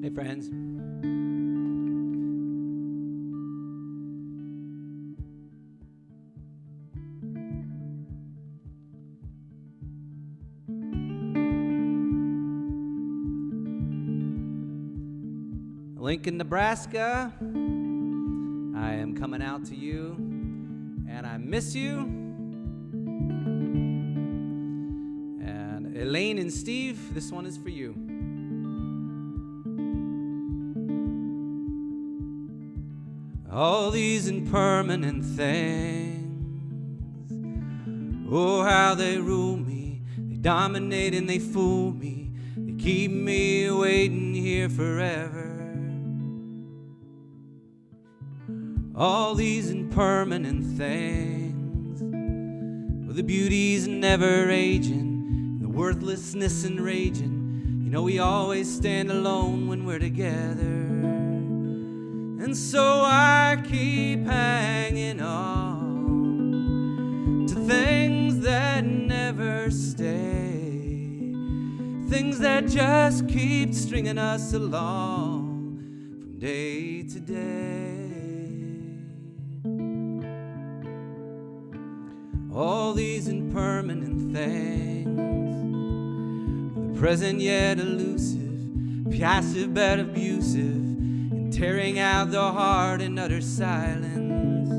Hey, friends. Lincoln, Nebraska. I am coming out to you, and I miss you. And Elaine and Steve, this one is for you. All these impermanent things, oh, how they rule me. They dominate and they fool me. They keep me waiting here forever. All these impermanent things, well, the beauty's never aging, the worthlessness and raging. You know we always stand alone when we're together. And so I keep hanging on to things that never stay, things that just keep stringing us along from day to day. All these impermanent things, the present yet elusive, passive but abusive, tearing out the heart in utter silence.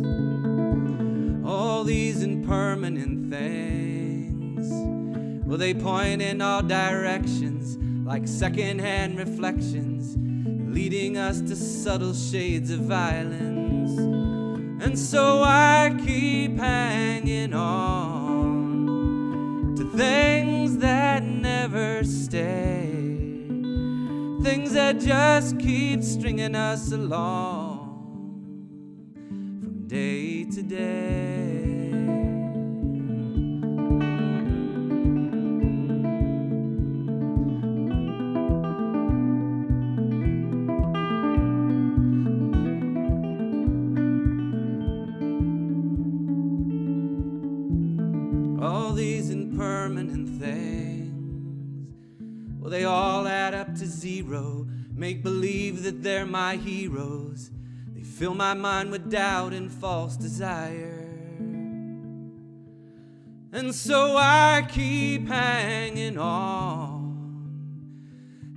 All these impermanent things, well, they point in all directions like secondhand reflections, leading us to subtle shades of violence. And so I keep hanging on to things that never stay, things that just keep stringing us along from day to day. All these impermanent things, well, they all add up to zero, make believe that they're my heroes. They fill my mind with doubt and false desire. And so I keep hanging on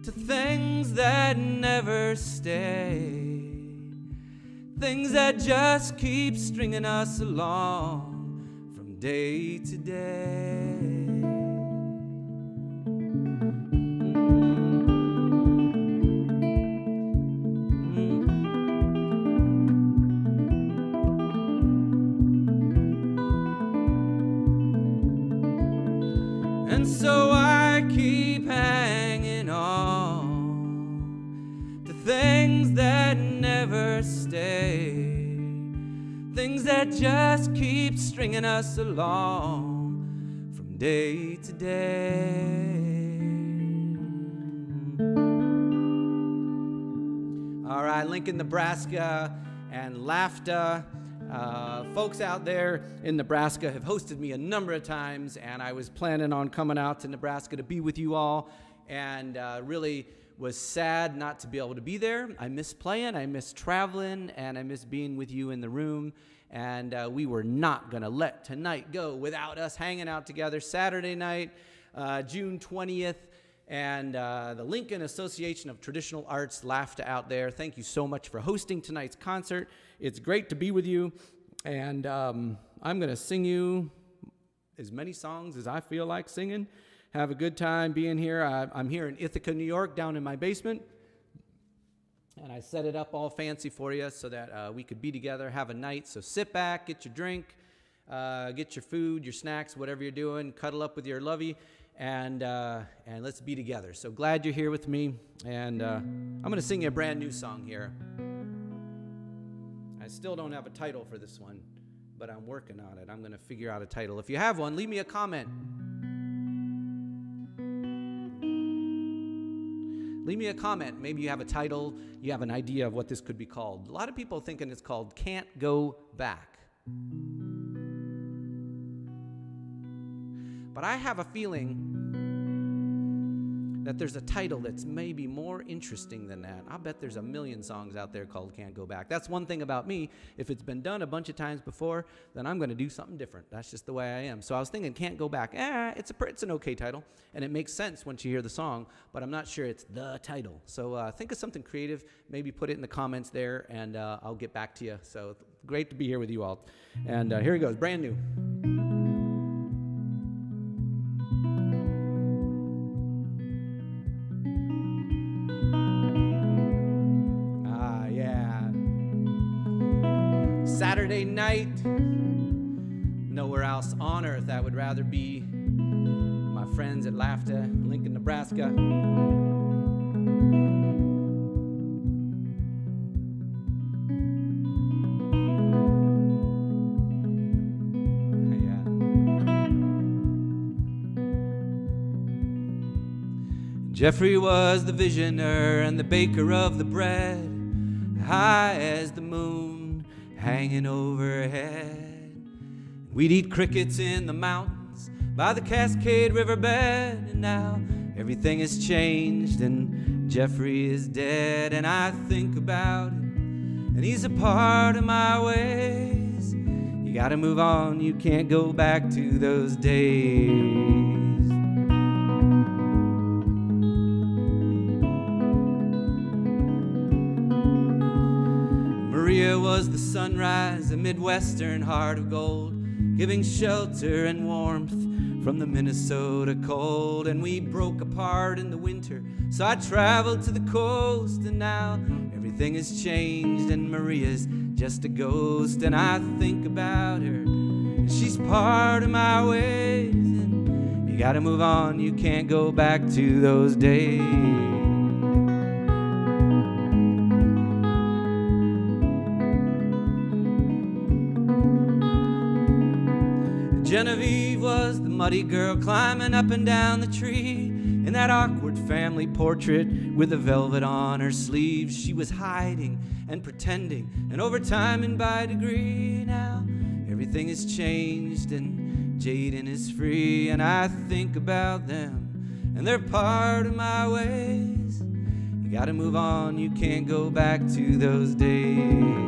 to things that never stay, things that just keep stringing us along from day to day. And so I keep hanging on to things that never stay, things that just keep stringing us along from day to day. All right, Lincoln, Nebraska and LAFTA. Folks out there in Nebraska have hosted me a number of times, and I was planning on coming out to Nebraska to be with you all, and really was sad not to be able to be there. I miss playing, I miss traveling, and I miss being with you in the room, and we were not going to let tonight go without us hanging out together Saturday night, June 20th, and the Lincoln Association of Traditional Arts, LAFTA out there. Thank you so much for hosting tonight's concert. It's great to be with you, and I'm going to sing you as many songs as I feel like singing. Have a good time being here. I'm here in Ithaca, New York, down in my basement. And I set it up all fancy for you so that we could be together, have a night. So sit back, get your drink, get your food, your snacks, whatever you're doing, cuddle up with your lovey, and let's be together. So glad you're here with me. And I'm going to sing you a brand new song here. I still don't have a title for this one, but I'm working on it. I'm going to figure out a title. If you have one, leave me a comment. Leave me a comment. Maybe you have a title, you have an idea of what this could be called. A lot of people are thinking it's called Can't Go Back. But I have a feeling that there's a title that's maybe more interesting than that. I'll bet there's a million songs out there called Can't Go Back. That's one thing about me. If it's been done a bunch of times before, then I'm going to do something different. That's just the way I am. So I was thinking Can't Go Back. It's an okay title, and it makes sense once you hear the song, but I'm not sure it's the title. So think of something creative. Maybe put it in the comments there, and I'll get back to you. So great to be here with you all. And here it goes, brand new. Saturday night, nowhere else on earth I would rather be. My friends at LAFTA, Lincoln, Nebraska. Jeffrey was the visioner and the baker of the bread, high as the moon, hanging overhead. We'd eat crickets in the mountains by the Cascade Riverbed, and now everything has changed and Jeffrey is dead. And I think about it, and he's a part of my ways. You gotta move on, you can't go back to those days. Maria was the sunrise, a Midwestern heart of gold, giving shelter and warmth from the Minnesota cold. And we broke apart in the winter, so I traveled to the coast. And now everything has changed and Maria's just a ghost. And I think about her, and she's part of my ways. And you gotta move on, you can't go back to those days. Genevieve was the muddy girl climbing up and down the tree in that awkward family portrait with the velvet on her sleeves. She was hiding and pretending, and over time and by degree, now everything has changed and Jaden is free. And I think about them, and they're part of my ways. You gotta move on, you can't go back to those days.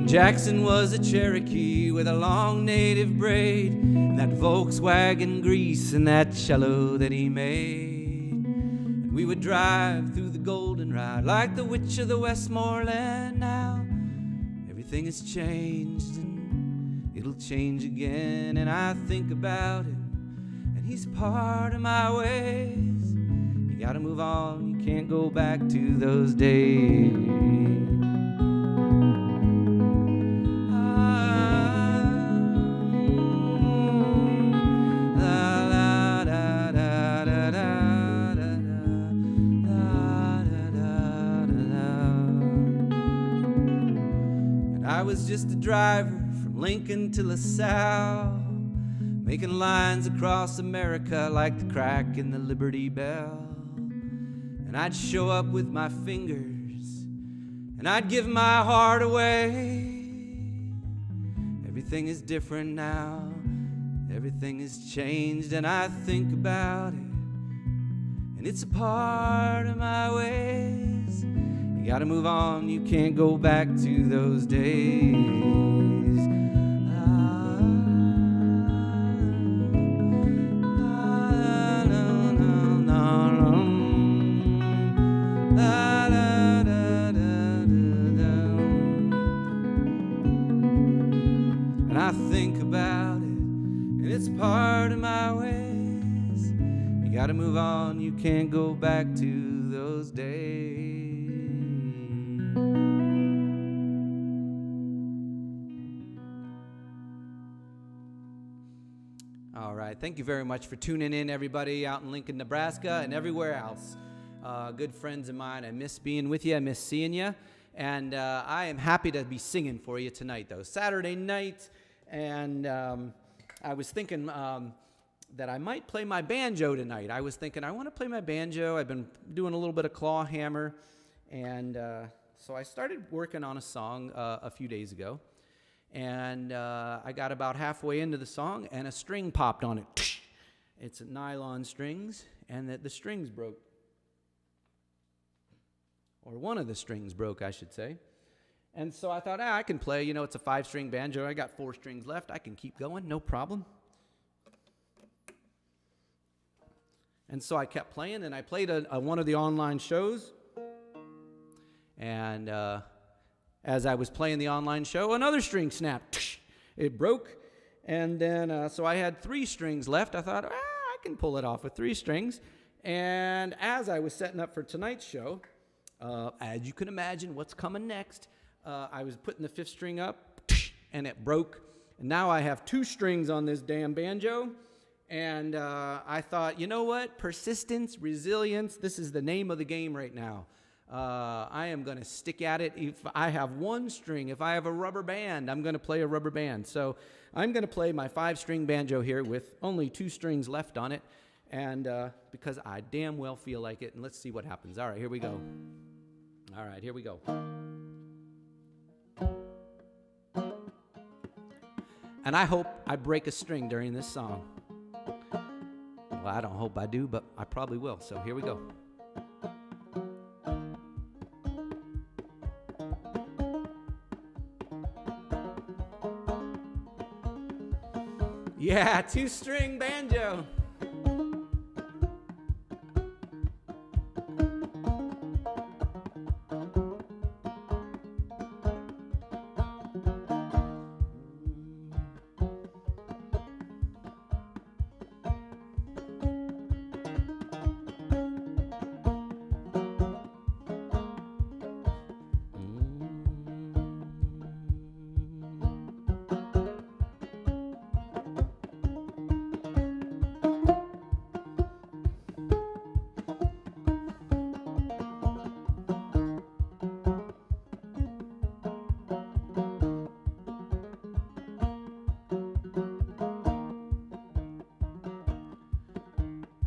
Jackson was a Cherokee with a long native braid, and that Volkswagen grease and that cello that he made. And we would drive through the goldenrod like the witch of the Westmoreland. Now everything has changed and it'll change again. And I think about him, and he's part of my ways. You gotta move on, you can't go back to those days. I was just a driver from Lincoln to LaSalle, making lines across America like the crack in the Liberty Bell. And I'd show up with my fingers, and I'd give my heart away. Everything is different now, everything has changed, and I think about it, and it's a part of my ways. You gotta move on, you can't go back to those days. La, la, gotta move on, you can't go back to those days. All right, thank you very much for tuning in, everybody out in Lincoln, Nebraska, and everywhere else. Good friends of mine, I miss being with you, I miss seeing you, and I am happy to be singing for you tonight, though. Saturday night, and I was thinking that I might play my banjo tonight. I was thinking I want to play my banjo. I've been doing a little bit of claw hammer, and so I started working on a song a few days ago. And I got about halfway into the song, and a string popped on it. It's nylon strings, and the strings broke. Or one of the strings broke, I should say. And so I thought, I can play. You know, it's a 5-string banjo. I got 4 strings left. I can keep going, no problem. And so I kept playing, and I played one of the online shows. And as I was playing the online show, another string snapped. It broke. And then, so I had 3 strings left. I thought, I can pull it off with 3 strings. And as I was setting up for tonight's show, as you can imagine what's coming next, I was putting the 5th string up, and it broke. And now I have 2 strings on this damn banjo. And I thought, you know what? Persistence, resilience, this is the name of the game right now. I am going to stick at it. If I have 1 string, if I have a rubber band, I'm going to play a rubber band. So I'm going to play my 5-string banjo here with only 2 strings left on it, and because I damn well feel like it. And let's see what happens. All right, here we go. All right, here we go. And I hope I break a string during this song. Well, I don't hope I do, but I probably will. So here we go. Yeah, 2-string banjo.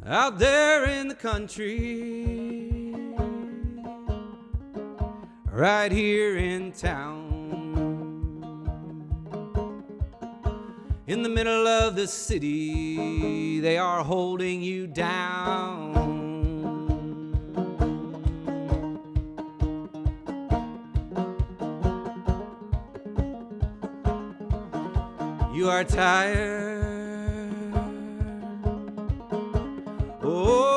Out there in the country, right here in town, in the middle of the city, they are holding you down. You are tired. Oh,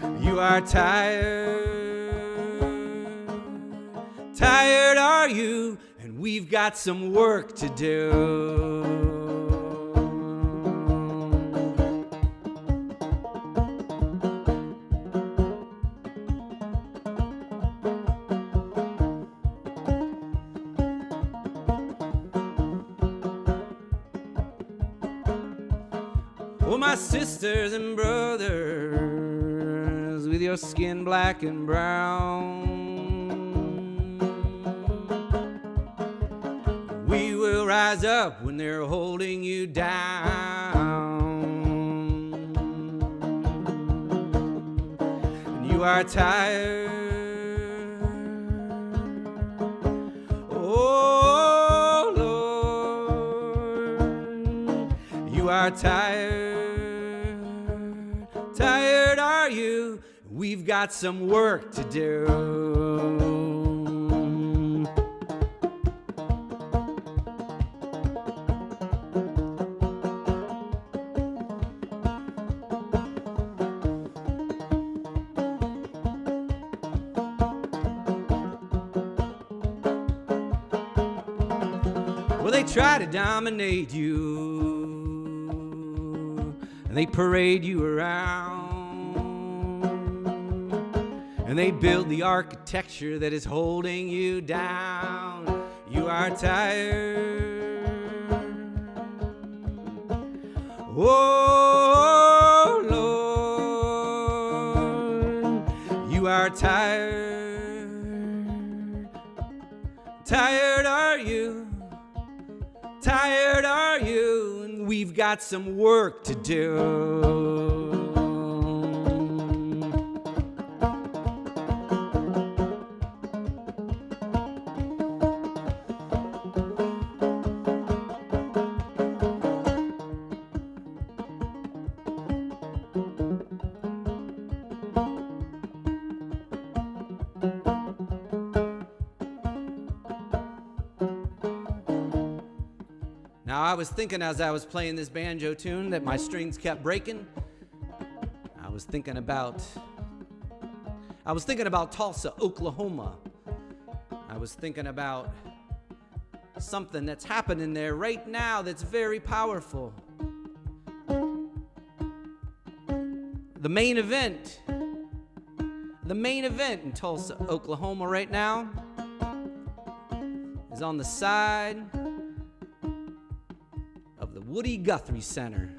Lord, you are tired. Tired are you, and we've got some work to do. Oh, my sisters and brothers, with your skin black and brown, we will rise up when they're holding you down. And you are tired. Oh, Lord, you are tired. Tired are you? We've got some work to do. Well, they try to dominate you, and they parade you around, and they build the architecture that is holding you down. You are tired. Oh, Lord, you are tired. Tired are you? Tired are you? And we've got some work to do. Now, I was thinking as I was playing this banjo tune that my strings kept breaking. I was thinking about Tulsa, Oklahoma. I was thinking about something that's happening there right now that's very powerful. The main event in Tulsa, Oklahoma right now is on the side of the Woody Guthrie Center.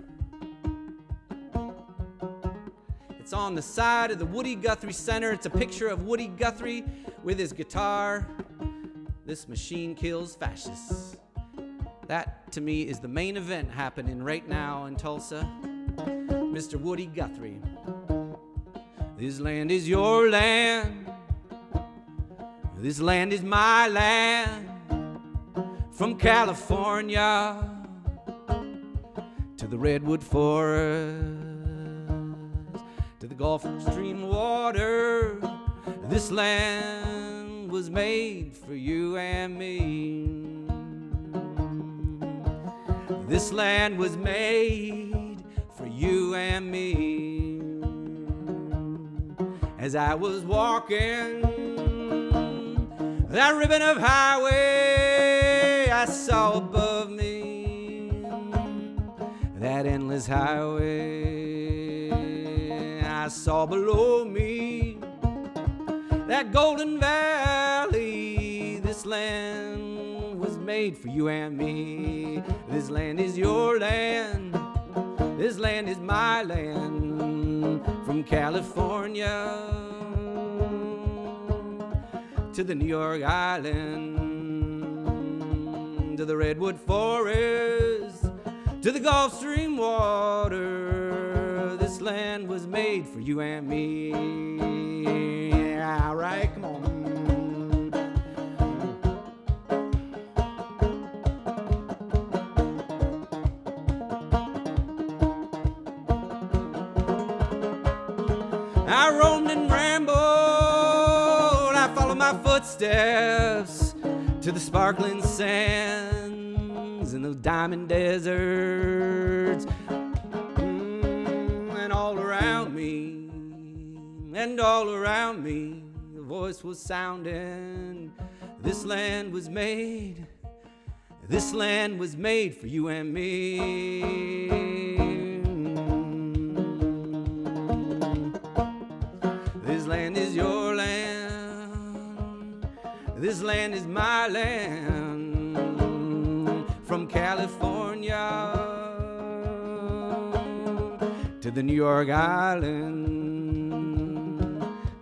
It's on the side of the Woody Guthrie Center. It's a picture of Woody Guthrie with his guitar. This machine kills fascists. That, to me, is the main event happening right now in Tulsa. Mr. Woody Guthrie. This land is your land. This land is my land. From California to the redwood forest, to the Gulf Stream water, this land was made for you and me. This land was made for you and me. As I was walking that ribbon of highway, I saw above me that endless highway. I saw below me that golden valley. This land was made for you and me. This land is your land. This land is my land. From California to the New York Island, to the redwood forest, to the Gulf Stream water, this land was made for you and me. All right, come on. I roamed and rambled, I followed my footsteps to the sparkling sands and those diamond deserts. And all around me, the voice was sounding. This land was made for you and me. This land is your land. This land is my land. From California to the New York Island,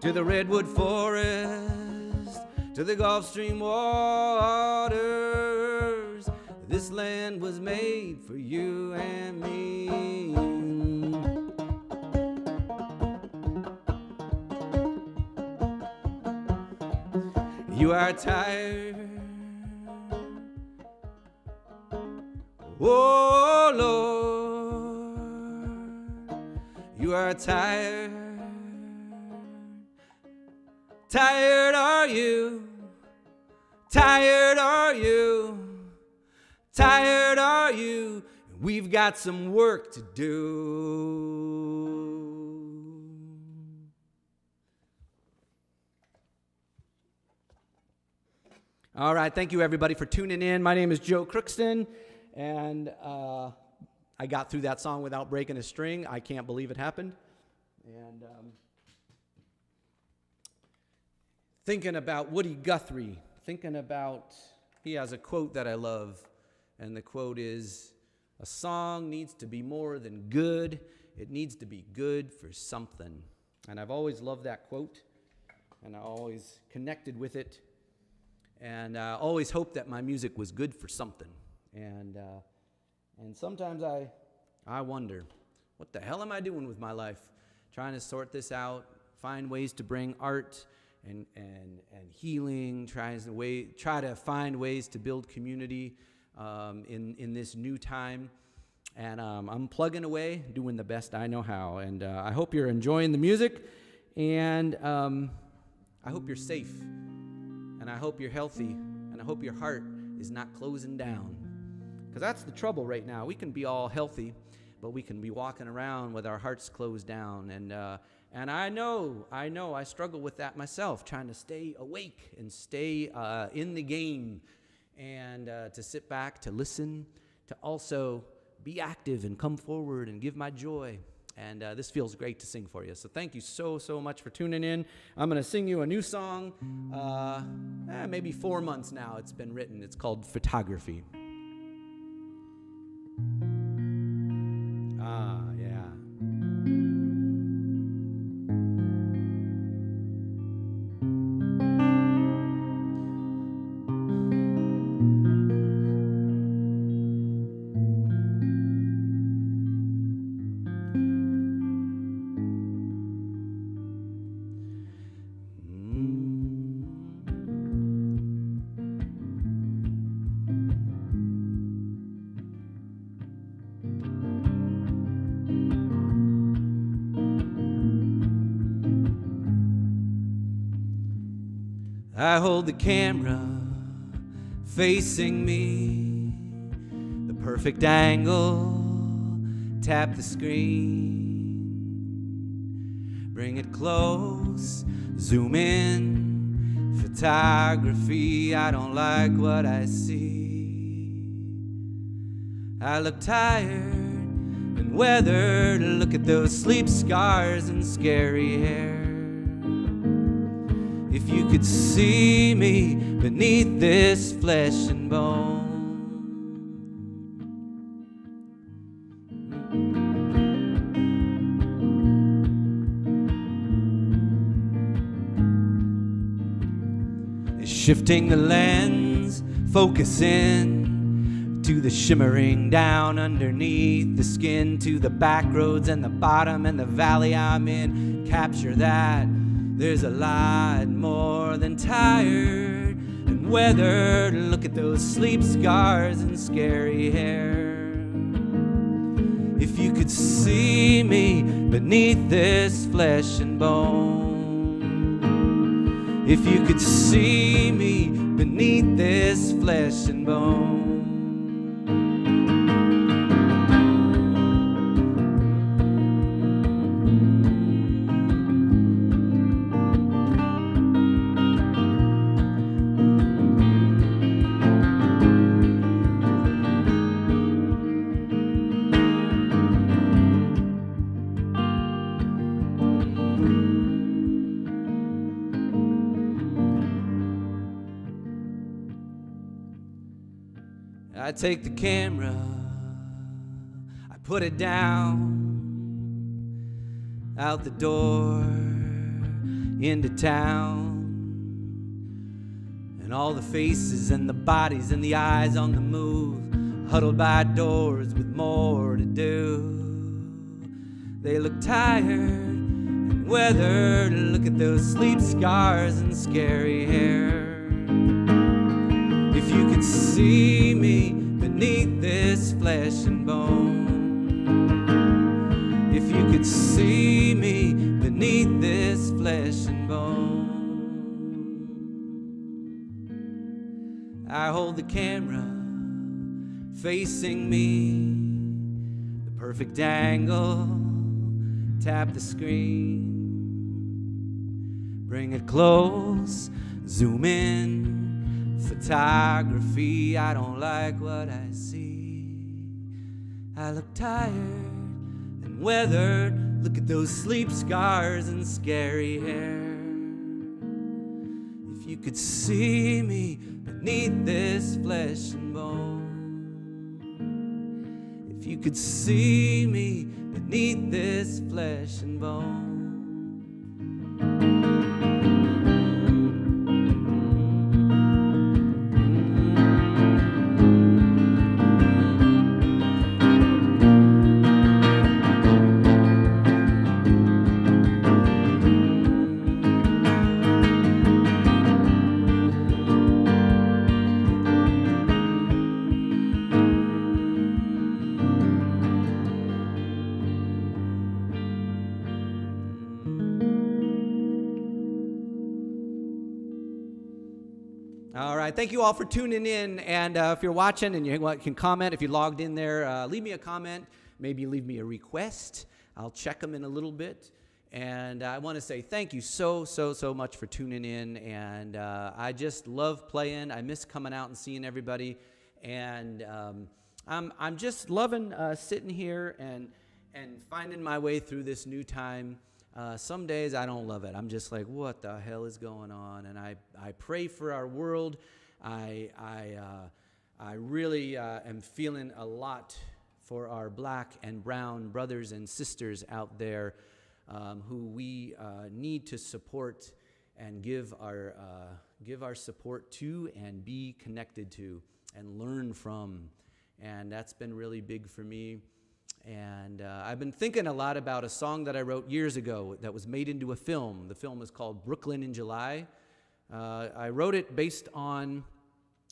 to the redwood forest, to the Gulf Stream waters, this land was made for you and me. You are tired. Oh, Lord, you are tired. Tired are you? Tired are you? Tired are you? We've got some work to do. All right, thank you everybody for tuning in. My name is Joe Crookston, and I got through that song without breaking a string. I can't believe it happened. And thinking about Woody Guthrie, he has a quote that I love, and the quote is, "A song needs to be more than good. It needs to be good for something." And I've always loved that quote, and I always connected with it. And I always hoped that my music was good for something. And sometimes I wonder, what the hell am I doing with my life? Trying to sort this out, find ways to bring art and healing, try to find ways to build community in this new time. And I'm plugging away, doing the best I know how. And I hope you're enjoying the music, and I hope you're safe. And I hope you're healthy, and I hope your heart is not closing down. Because that's the trouble right now. We can be all healthy, but we can be walking around with our hearts closed down. And I know I struggle with that myself, trying to stay awake and stay in the game, and to sit back, to listen, to also be active and come forward and give my joy. And this feels great to sing for you. So thank you so much for tuning in. I'm going to sing you a new song. Maybe 4 months now it's been written. It's called Photography. Yeah. I hold the camera facing me, the perfect angle, tap the screen, bring it close, zoom in, photography. I don't like what I see. I look tired and weathered, look at those sleep scars and scary hair. If you could see me beneath this flesh and bone. Shifting the lens, focusing to the shimmering down underneath the skin, to the back roads and the bottom and the valley I'm in. Capture that. There's a lot more than tired and weathered. Look at those sleep scars and scary hair. If you could see me beneath this flesh and bone. If you could see me beneath this flesh and bone. I take the camera, I put it down, out the door, into town, and all the faces and the bodies and the eyes on the move, huddled by doors with more to do. They look tired and weathered, look at those sleep scars and scary hair. If you could see me beneath this flesh and bone. If you could see me beneath this flesh and bone. I hold the camera facing me, the perfect angle, tap the screen, bring it close, zoom in, photography. I don't like what I see. I look tired and weathered. Look at those sleep scars and scary hair. If you could see me beneath this flesh and bone, if you could see me beneath this flesh and bone. Thank you all for tuning in, and if you're watching and you can comment, if you logged in there, leave me a comment, maybe leave me a request. I'll check them in a little bit, and I want to say thank you so much for tuning in, and I just love playing. I miss coming out and seeing everybody, and I'm just loving sitting here and finding my way through this new time. Some days I don't love it. I'm just like, what the hell is going on? And I pray for our world. I really am feeling a lot for our black and brown brothers and sisters out there who we need to support and give our support to and be connected to and learn from. And that's been really big for me. And I've been thinking a lot about a song that I wrote years ago that was made into a film. The film is called Brooklyn in July. I wrote it based on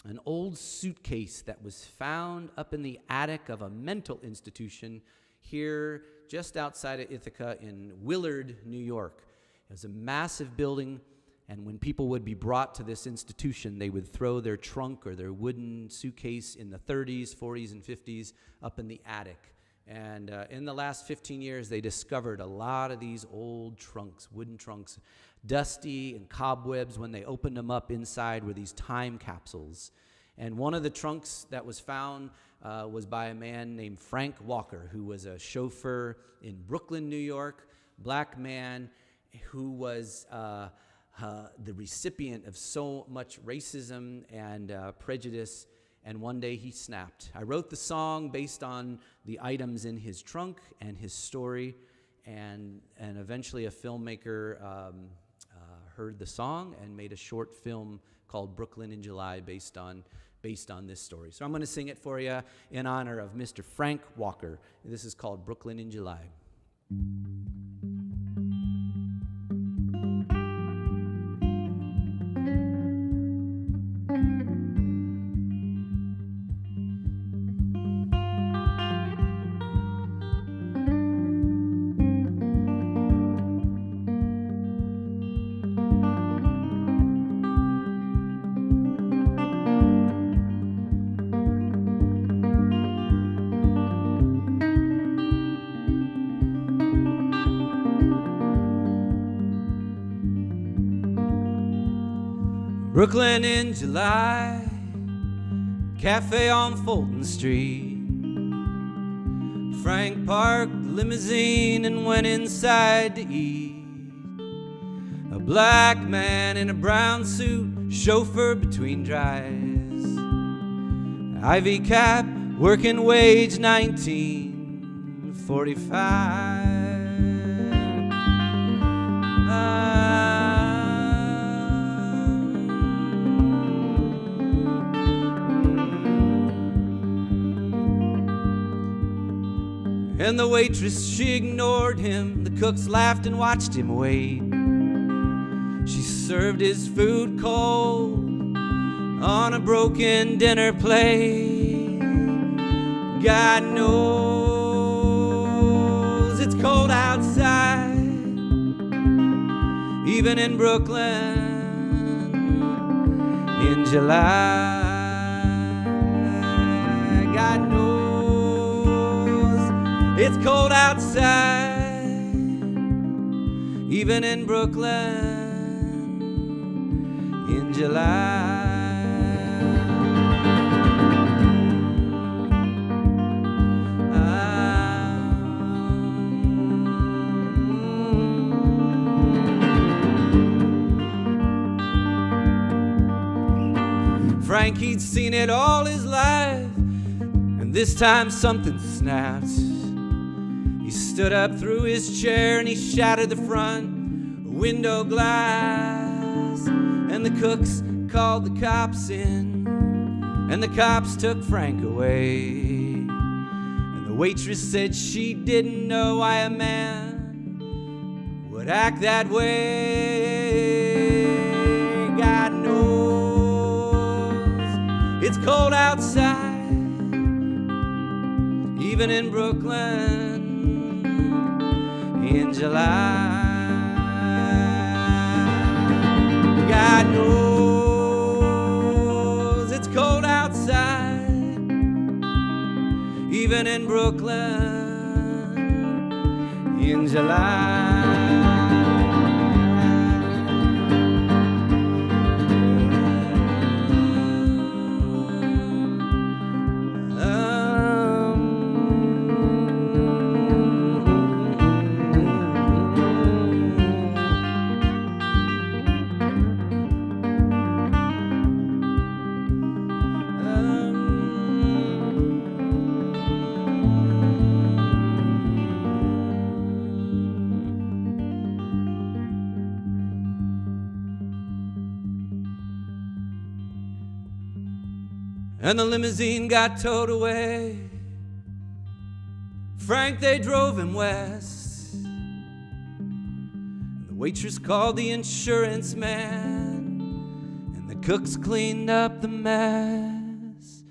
an old suitcase that was found up in the attic of a mental institution here just outside of Ithaca in Willard, New York. It was a massive building, and when people would be brought to this institution, they would throw their trunk or their wooden suitcase in the 30s, 40s, and 50s up in the attic. And in the last 15 years, they discovered a lot of these old trunks, wooden trunks, dusty and cobwebs. When they opened them up, inside were these time capsules. And one of the trunks that was found was by a man named Frank Walker, who was a chauffeur in Brooklyn, New York, black man who was the recipient of so much racism and prejudice. And one day he snapped. I wrote the song based on the items in his trunk and his story, and eventually a filmmaker heard the song and made a short film called Brooklyn in July based on this story. So I'm going to sing it for you in honor of Mr. Frank Walker. This is called Brooklyn in July. Brooklyn in July, cafe on Fulton Street. Frank parked the limousine and went inside to eat. A black man in a brown suit, chauffeur between drives. Ivy cap, working wage, 1945. And the waitress, she ignored him. The cooks laughed and watched him wait. She served his food cold on a broken dinner plate. God knows it's cold outside, even in Brooklyn in July. God knows it's cold outside, even in Brooklyn in July. Frank, he'd seen it all his life, and this time something snapped. He stood up through his chair and he shattered the front window glass. And the cooks called the cops in, and the cops took Frank away. And the waitress said she didn't know why a man would act that way. God knows it's cold outside, even in Brooklyn in July. God knows it's cold outside, even in Brooklyn in July. And the limousine got towed away. Frank, they drove him west. And the waitress called the insurance man, and the cooks cleaned up the mess.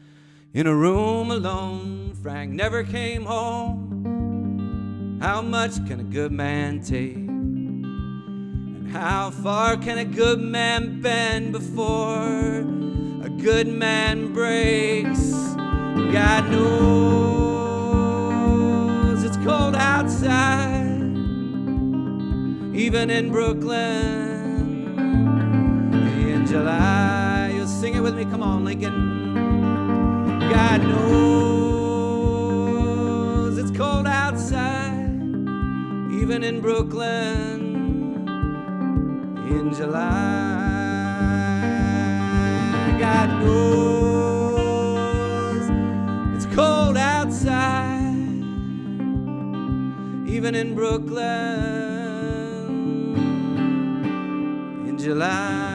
In a room alone, Frank never came home. How much can a good man take? And how far can a good man bend before a good man breaks? God knows it's cold outside, even in Brooklyn in July. You'll sing it with me, come on, Lincoln. God knows it's cold outside, even in Brooklyn in July. God knows it's cold outside, even in Brooklyn in July.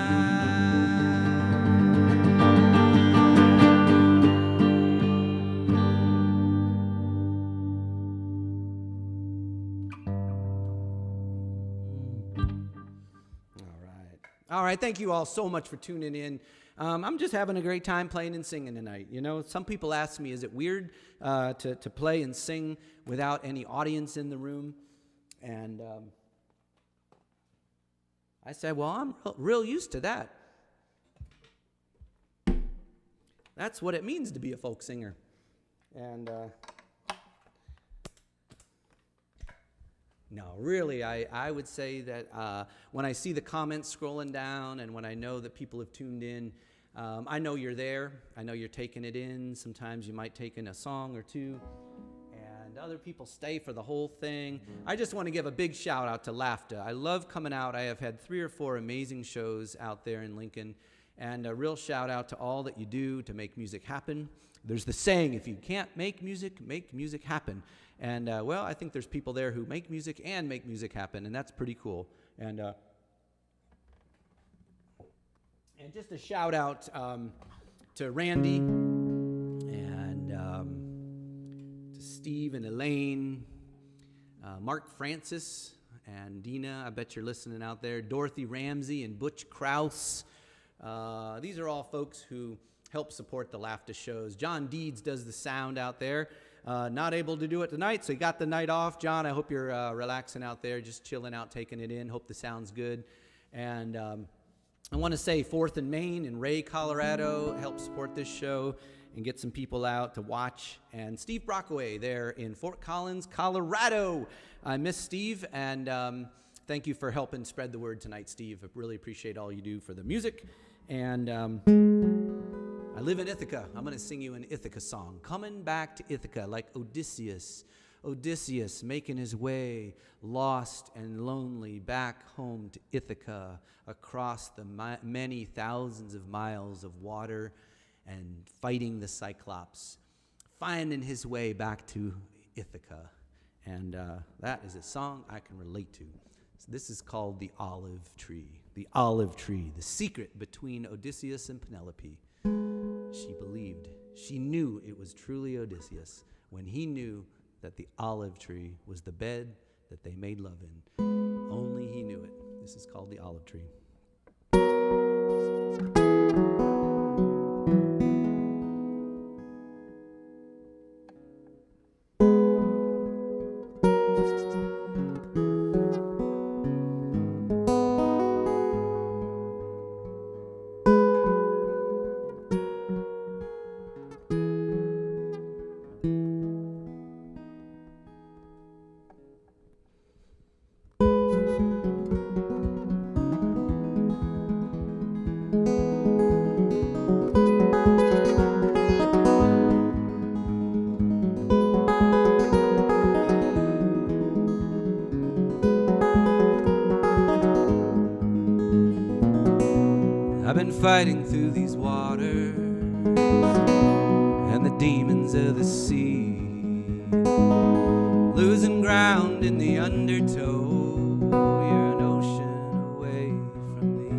All right, thank you all so much for tuning in. I'm just having a great time playing and singing tonight. You know, some people ask me, is it weird to play and sing without any audience in the room? And I said, well, I'm real used to that. That's what it means to be a folk singer. And no, really, I would say that when I see the comments scrolling down and when I know that people have tuned in, I know you're there. I know you're taking it in. Sometimes you might take in a song or two, and other people stay for the whole thing. I just want to give a big shout out to LAFTA. I love coming out. I have had 3 or 4 amazing shows out there in Lincoln, and a real shout out to all that you do to make music happen. There's the saying, if you can't make music happen. And, well, I think there's people there who make music and make music happen, and that's pretty cool. And just a shout out to Randy and to Steve and Elaine, Mark Francis and Dina, I bet you're listening out there, Dorothy Ramsey and Butch Krause. These are all folks who help support the LAFTA shows. John Deeds does the sound out there. Not able to do it tonight, so he got the night off. John, I hope you're relaxing out there, just chilling out, taking it in. Hope the sound's good. And I want to say 4th and Main in Ray, Colorado, help support this show and get some people out to watch. And Steve Brockaway there in Fort Collins, Colorado. I miss Steve, and thank you for helping spread the word tonight, Steve. I really appreciate all you do for the music. And I live in Ithaca. I'm going to sing you an Ithaca song. Coming back to Ithaca like Odysseus. Odysseus making his way, lost and lonely, back home to Ithaca, across the many thousands of miles of water and fighting the Cyclops, finding his way back to Ithaca. And that is a song I can relate to. So this is called The Olive Tree. The olive tree, the secret between Odysseus and Penelope. She believed, she knew it was truly Odysseus when he knew that the olive tree was the bed that they made love in. Only he knew it. This is called The Olive Tree. Fighting through these waters and the demons of the sea, losing ground in the undertow. You're an ocean away from me.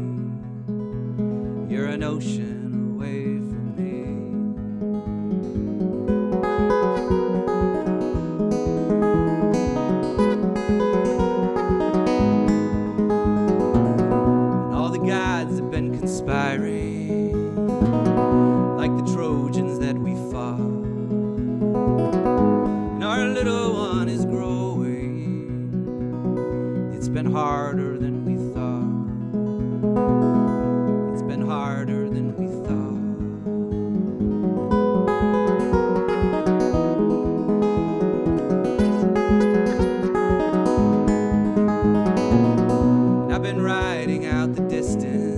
You're an ocean away from me. And all the gods have been conspiring, like the Trojans that we fought. And our little one is growing. It's been harder than we thought. It's been harder than we thought. And I've been riding out the distance,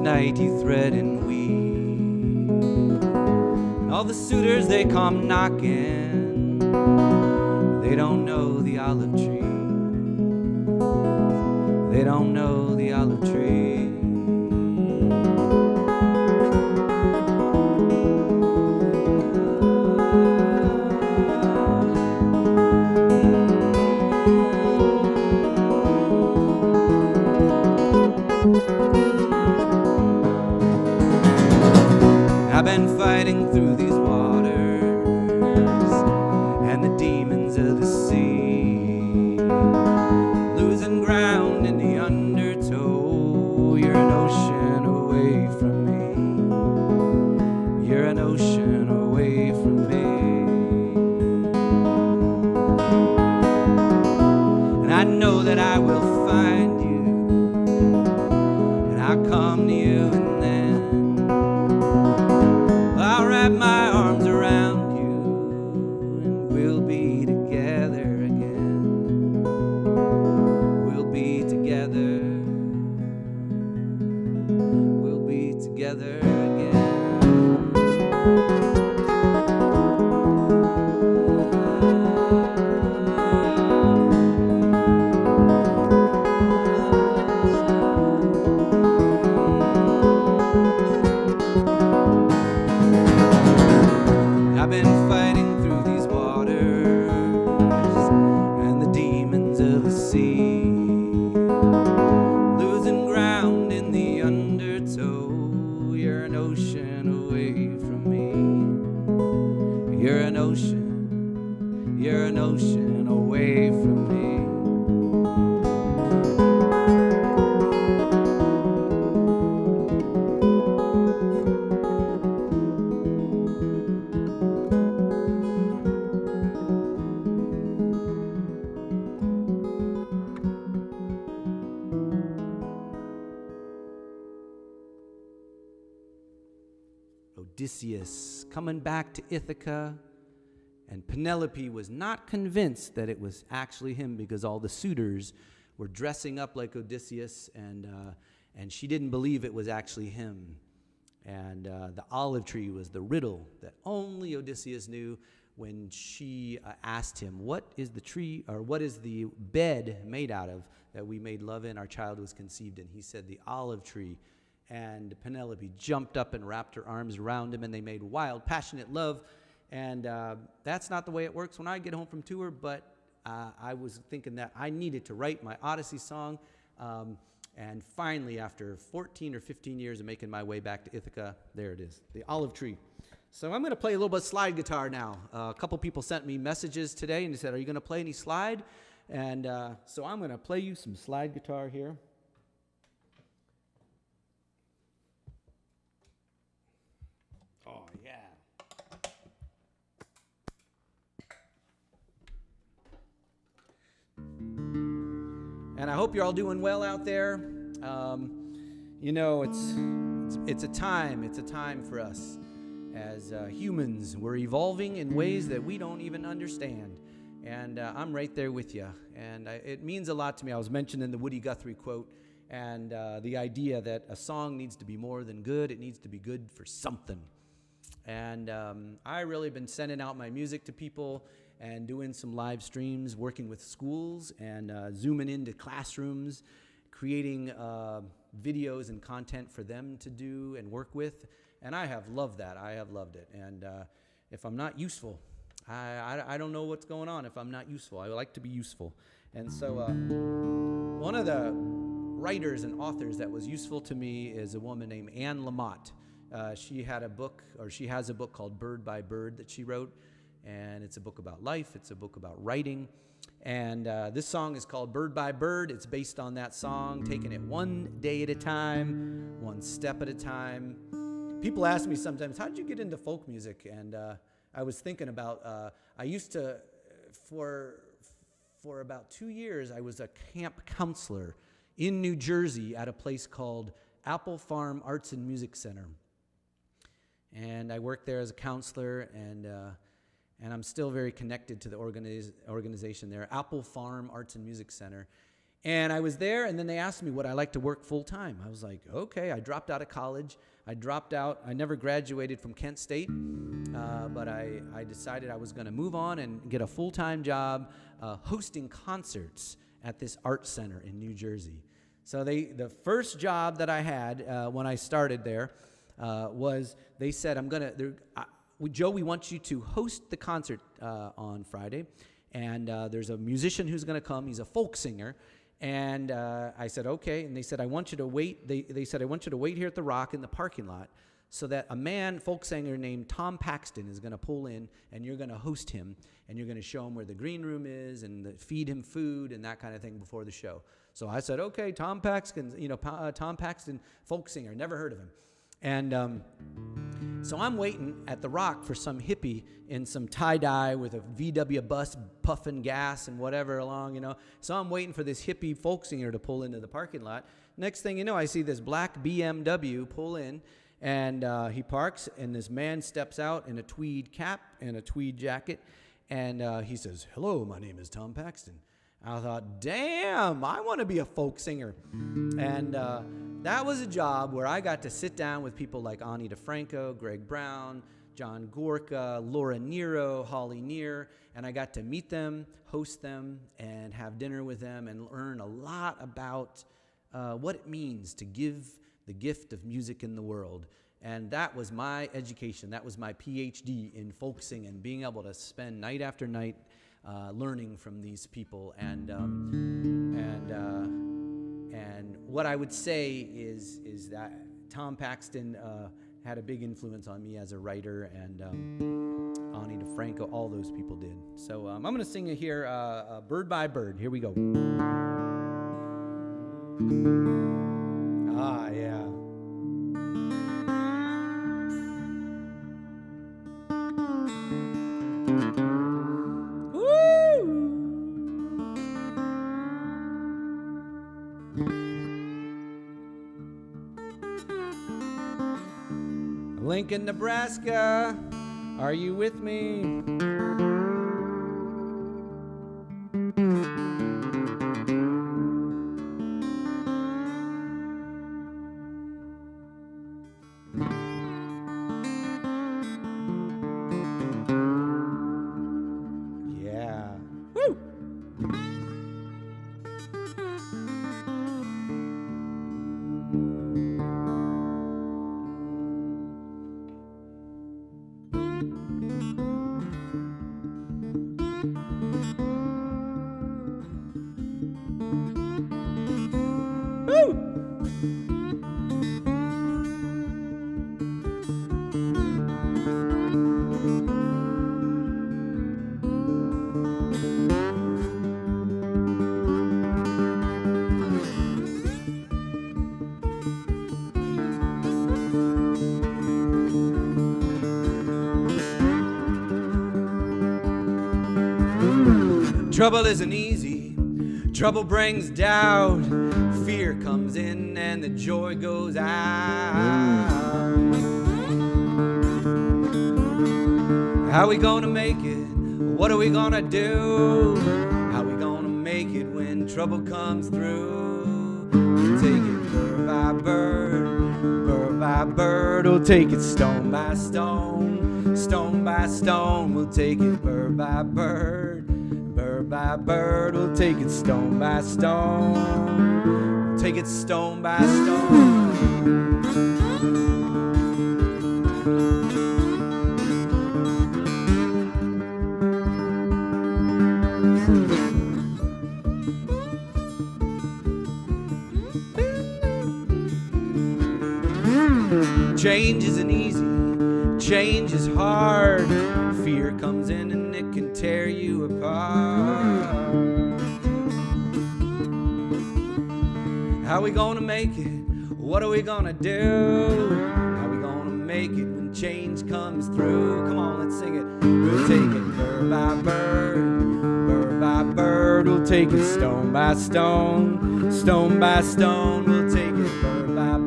night you thread and weave. And all the suitors, they come knocking. They don't know the olive tree. They don't know the olive tree. I've been fighting through these waters and the demons of the sea, losing ground in the undertow. You're an ocean away from me. You're an ocean away from me. And I know that I will find you, and I'll come to you, and then I'll wrap my arms around you, and we'll be together again. We'll be together. We'll be together again. I've been fighting through these waters and the demons of the sea, losing ground in the undertow. You're an ocean away from me. You're an ocean away from me. Odysseus coming back to Ithaca, and Penelope was not convinced that it was actually him because all the suitors were dressing up like Odysseus, and she didn't believe it was actually him. And the olive tree was the riddle that only Odysseus knew when she asked him, what is the tree, or what is the bed made out of that we made love in, our child was conceived in? He said, the olive tree And Penelope jumped up and wrapped her arms around him, and they made wild, passionate love. And that's not the way it works when I get home from tour, but I was thinking that I needed to write my Odyssey song. And finally, after 14 or 15 years of making my way back to Ithaca, there it is, the olive tree. So I'm going to play a little bit of slide guitar now. A couple people sent me messages today, and they said, are you going to play any slide? And so I'm going to play you some slide guitar here. Oh, yeah. And I hope you're all doing well out there. You know, it's a time for us as humans. We're evolving in ways that we don't even understand. And I'm right there with you. And it means a lot to me. I was mentioning the Woody Guthrie quote and the idea that a song needs to be more than good. It needs to be good for something. And I really been sending out my music to people and doing some live streams, working with schools and zooming into classrooms, creating videos and content for them to do and work with. And I have loved that. I have loved it. And if I'm not useful, I don't know what's going on if I'm not useful. I like to be useful. And so one of the writers and authors that was useful to me is a woman named Anne Lamott. She had a book, or she has a book called Bird by Bird that she wrote. And it's a book about life. It's a book about writing. And this song is called Bird by Bird. It's based on that song, taking it one day at a time, one step at a time. People ask me sometimes, how did you get into folk music? And I was thinking about, I used to, for about 2 years, I was a camp counselor in New Jersey at a place called Apple Farm Arts and Music Center. And I worked there as a counselor, and I'm still very connected to the organization there, Apple Farm Arts and Music Center. And I was there, and then they asked me would I like to work full-time. I was like, okay. I dropped out of college. I never graduated from Kent State, but I decided I was going to move on and get a full-time job hosting concerts at this art center in New Jersey. So the first job that I had when I started there was they said, Joe, we want you to host the concert on Friday, and there's a musician who's going to come. He's a folk singer, and I said, okay. And they said, I want you to wait. They said, I want you to wait here at the Rock in the parking lot so that a folk singer named Tom Paxton is going to pull in, and you're going to host him, and you're going to show him where the green room is and feed him food and that kind of thing before the show. So I said, okay, Tom Paxton, Tom Paxton, folk singer, never heard of him. And so I'm waiting at the Rock for some hippie in some tie-dye with a VW bus puffing gas and whatever along, So I'm waiting for this hippie folk singer to pull into the parking lot. Next thing you know, I see this black BMW pull in, and he parks, and this man steps out in a tweed cap and a tweed jacket, and he says, hello, my name is Tom Paxton. I thought, damn, I want to be a folk singer. And that was a job where I got to sit down with people like Ani DeFranco, Greg Brown, John Gorka, Laura Nero, Holly Neer, and I got to meet them, host them, and have dinner with them and learn a lot about what it means to give the gift of music in the world. And that was my education. That was my PhD in folk singing, being able to spend night after night learning from these people. And what I would say is that Tom Paxton had a big influence on me as a writer, and Ani DeFranco, all those people did. So I'm going to sing it here, Bird by Bird. Here we go. Ah, yeah. Lincoln, Nebraska, are you with me? Yeah. Woo! Trouble isn't easy. Trouble brings doubt. Fear comes in and the joy goes out. How we gonna make it? What are we gonna do? How we gonna make it when trouble comes through? We'll take it bird by bird, we'll take it stone by stone, stone by stone, we'll take it bird by bird, we'll take it stone by stone, we'll take it stone by stone. Change isn't easy, change is hard. Fear comes in and it can tear you apart. How we gonna make it? What are we gonna do? How we gonna make it when change comes through? Come on, let's sing it. We'll take it bird by bird, we'll take it stone by stone, stone by stone, we'll take it bird by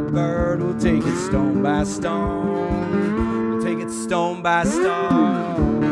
bird, we'll take it stone by stone, we'll take it stone by stone.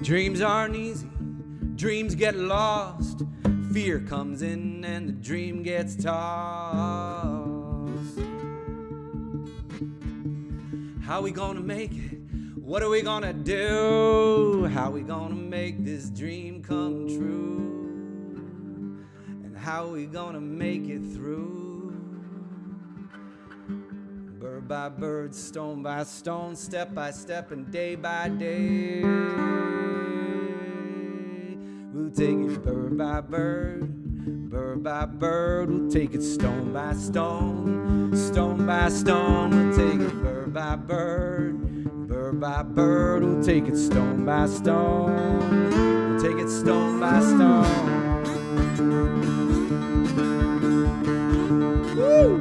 Dreams aren't easy, dreams get lost. Fear comes in and the dream gets tossed. How we gonna make it? What are we gonna do? How we gonna make this dream come true? And how we gonna make it through? Bird by bird, stone by stone, step by step, and day by day. We'll take it bird by bird, we'll take it stone by stone, stone by stone, we'll take it bird by bird, we'll take it stone by stone, we'll take it stone by stone. Woo!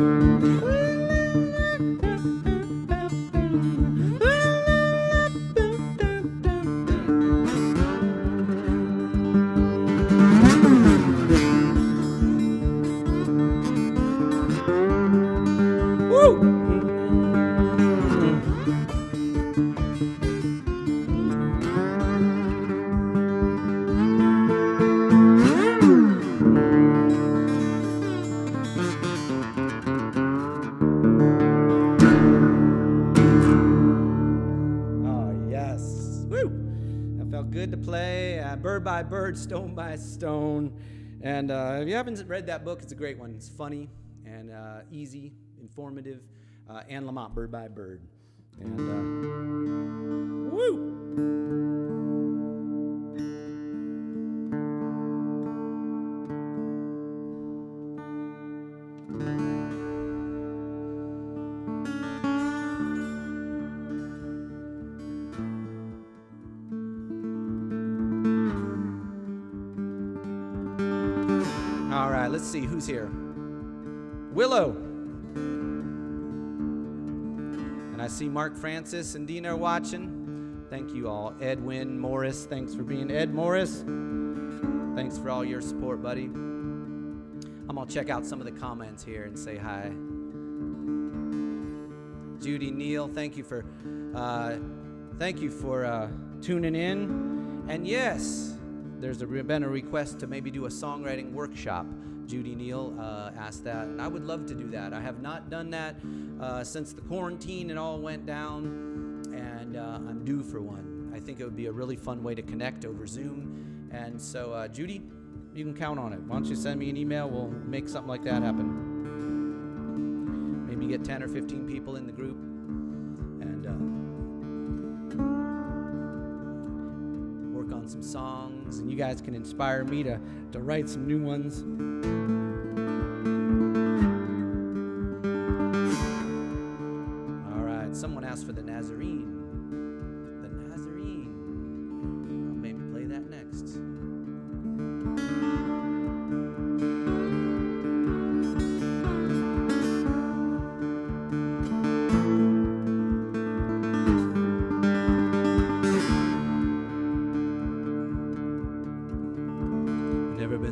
Bird by bird, stone by stone. And if you haven't read that book, it's a great one. It's funny and easy, informative. Anne Lamott, Bird by Bird. And woo! Let's see who's here. Willow. And I see Mark Francis and Dina are watching. Thank you all. Edwin Morris, thanks for being Ed Morris. Thanks for all your support, buddy. I'm gonna check out some of the comments here and say hi. Judy Neal, thank you for tuning in. And yes, there's been a request to maybe do a songwriting workshop. Judy Neal asked that, and I would love to do that. I have not done that since the quarantine and all went down, and I'm due for one. I think it would be a really fun way to connect over Zoom. And so, Judy, you can count on it. Why don't you send me an email? We'll make something like that happen. Maybe get 10 or 15 people in the group and work on some songs, and you guys can inspire me to write some new ones. All right, someone asked for the Nazarene. The Nazarene. I'll maybe play that next.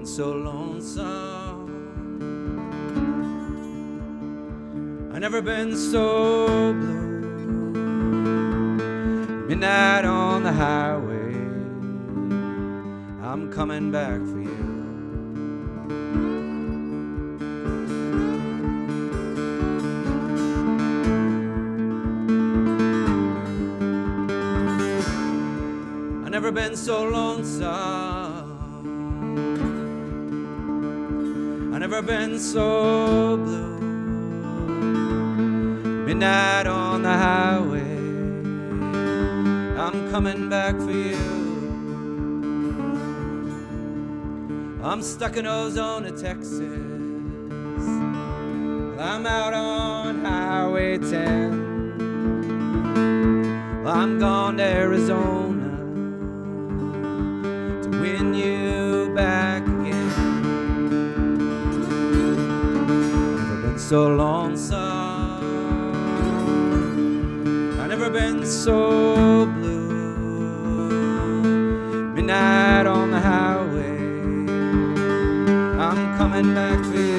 So lonesome, I've never been so blue. Midnight on the highway, I'm coming back for you. I've never been so lonesome, I've never been so blue. Midnight on the highway, I'm coming back for you. I'm stuck in Ozona, Texas. I'm out on Highway 10. I'm gone to Arizona to win you back again. So lonesome, I've never been so blue. Midnight on the highway, I'm coming back for you.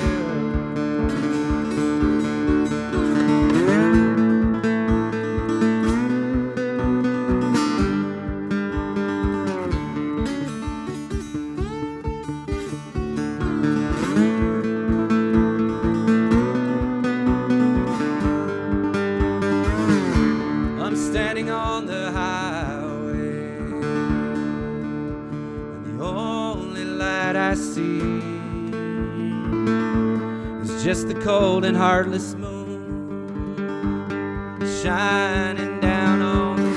Just the cold and heartless moon shining down on me.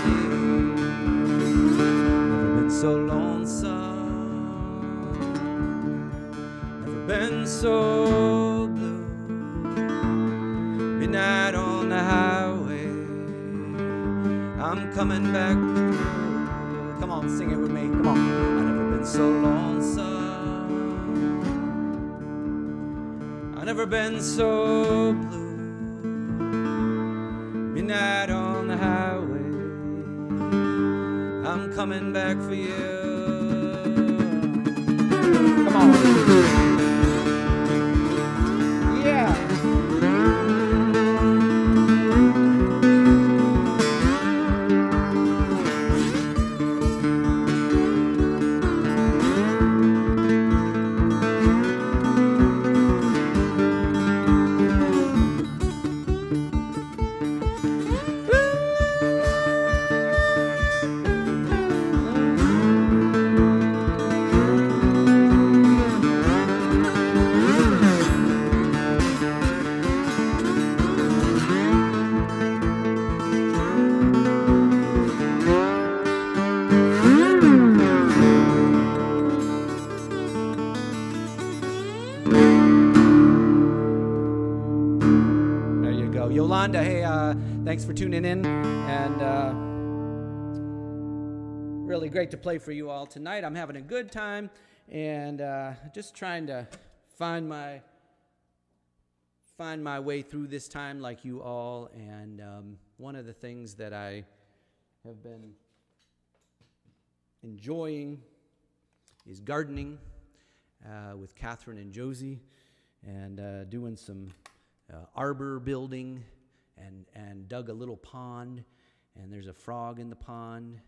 Never been so lonesome, never been so blue. Midnight on the highway, I'm coming back. Come on, sing it with me. Come on. I've never been so lonesome, I've never been so blue. Midnight on the highway, I'm coming back for you. Come on. Yeah. Hey, thanks for tuning in, and really great to play for you all tonight. I'm having a good time, and just trying to find my way through this time like you all. And one of the things that I have been enjoying is gardening with Catherine and Josie, and doing some arbor building. And dug a little pond, and there's a frog in the pond,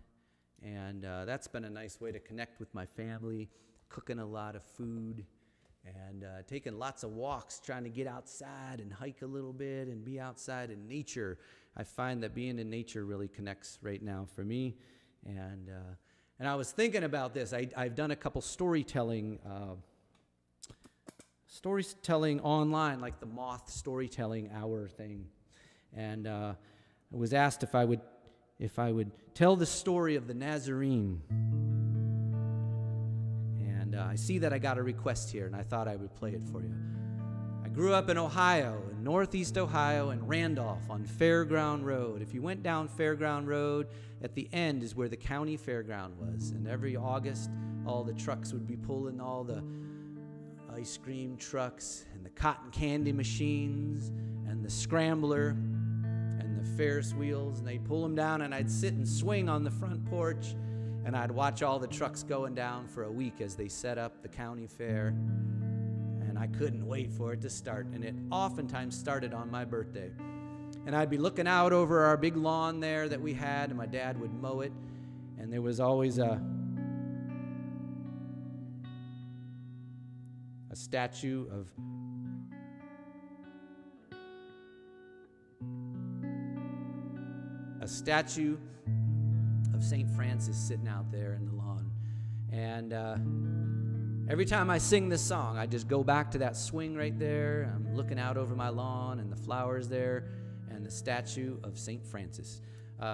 and that's been a nice way to connect with my family, cooking a lot of food, and taking lots of walks, trying to get outside and hike a little bit and be outside in nature. I find that being in nature really connects right now for me, and And I was thinking about this. I've done a couple storytelling online, like the Moth Storytelling Hour thing. And I was asked if I would tell the story of the Nazarene. And I see that I got a request here, and I thought I would play it for you. I grew up in Ohio, in northeast Ohio, in Randolph on Fairground Road. If you went down Fairground Road, at the end is where the county fairground was. And every August, all the trucks would be pulling, all the ice cream trucks and the cotton candy machines and the scrambler and the Ferris wheels, and they'd pull them down, and I'd sit and swing on the front porch, and I'd watch all the trucks going down for a week as they set up the county fair. And I couldn't wait for it to start, and it oftentimes started on my birthday. And I'd be looking out over our big lawn there that we had, and my dad would mow it, and there was always a statue of St. Francis sitting out there in the lawn. And every time I sing this song, I just go back to that swing right there. I'm looking out over my lawn and the flowers there and the statue of St. Francis.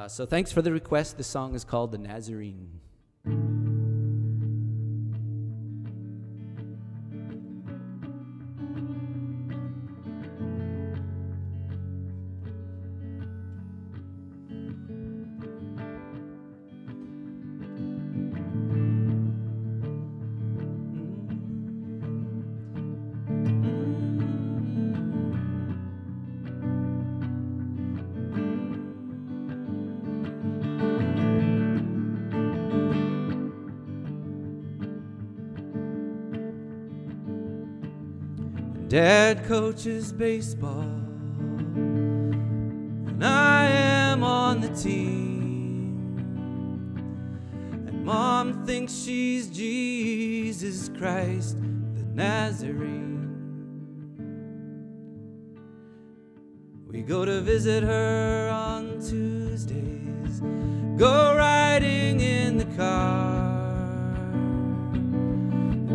So thanks for the request. This song is called The Nazarene. Dad coaches baseball, and I am on the team, and Mom thinks she's Jesus Christ, the Nazarene. We go to visit her on Tuesdays, go riding in the car,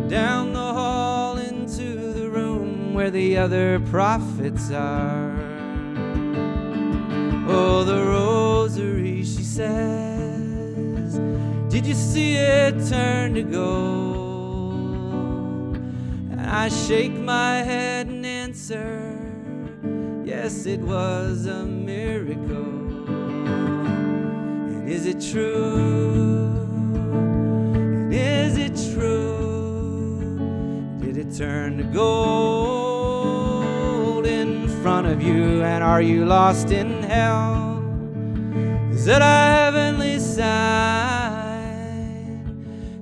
down the hall into the room where the other prophets are. Oh, the rosary, she says, did you see it turn to gold? And I shake my head and answer, yes, it was a miracle. And is it true? And is it true? Did it turn to gold in front of you? And are you lost in hell? Is that a heavenly sign?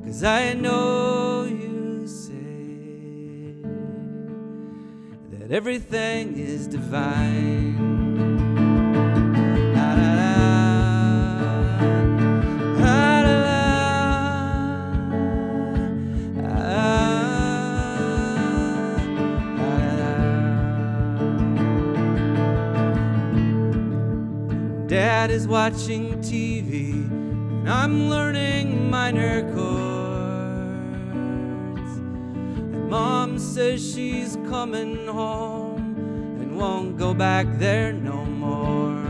'Cause I know you say that everything is divine. Dad is watching TV, and I'm learning minor chords. And Mom says she's coming home and won't go back there no more.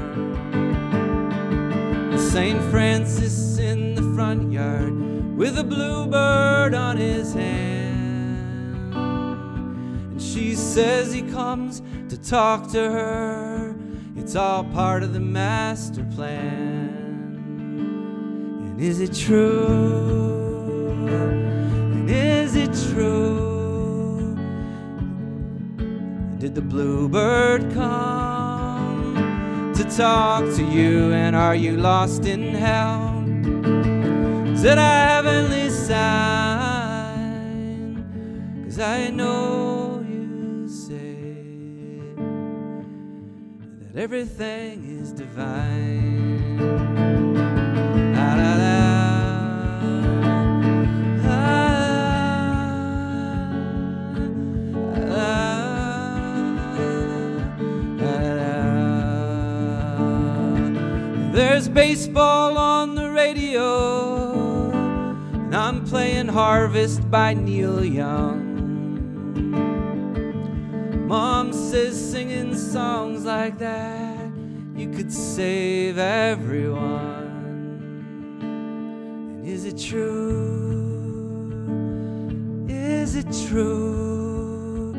And St. Francis in the front yard with a bluebird on his hand. And she says he comes to talk to her. It's all part of the master plan. And is it true? And is it true? Did the bluebird come to talk to you? And are you lost in hell? Is it a heavenly sign? 'Cause I know you say that everything is divine. La, la, la. There's baseball on the radio, I'm playing Harvest by Neil Young. Mom says singing songs like that, you could save everyone. And is it true? Is it true?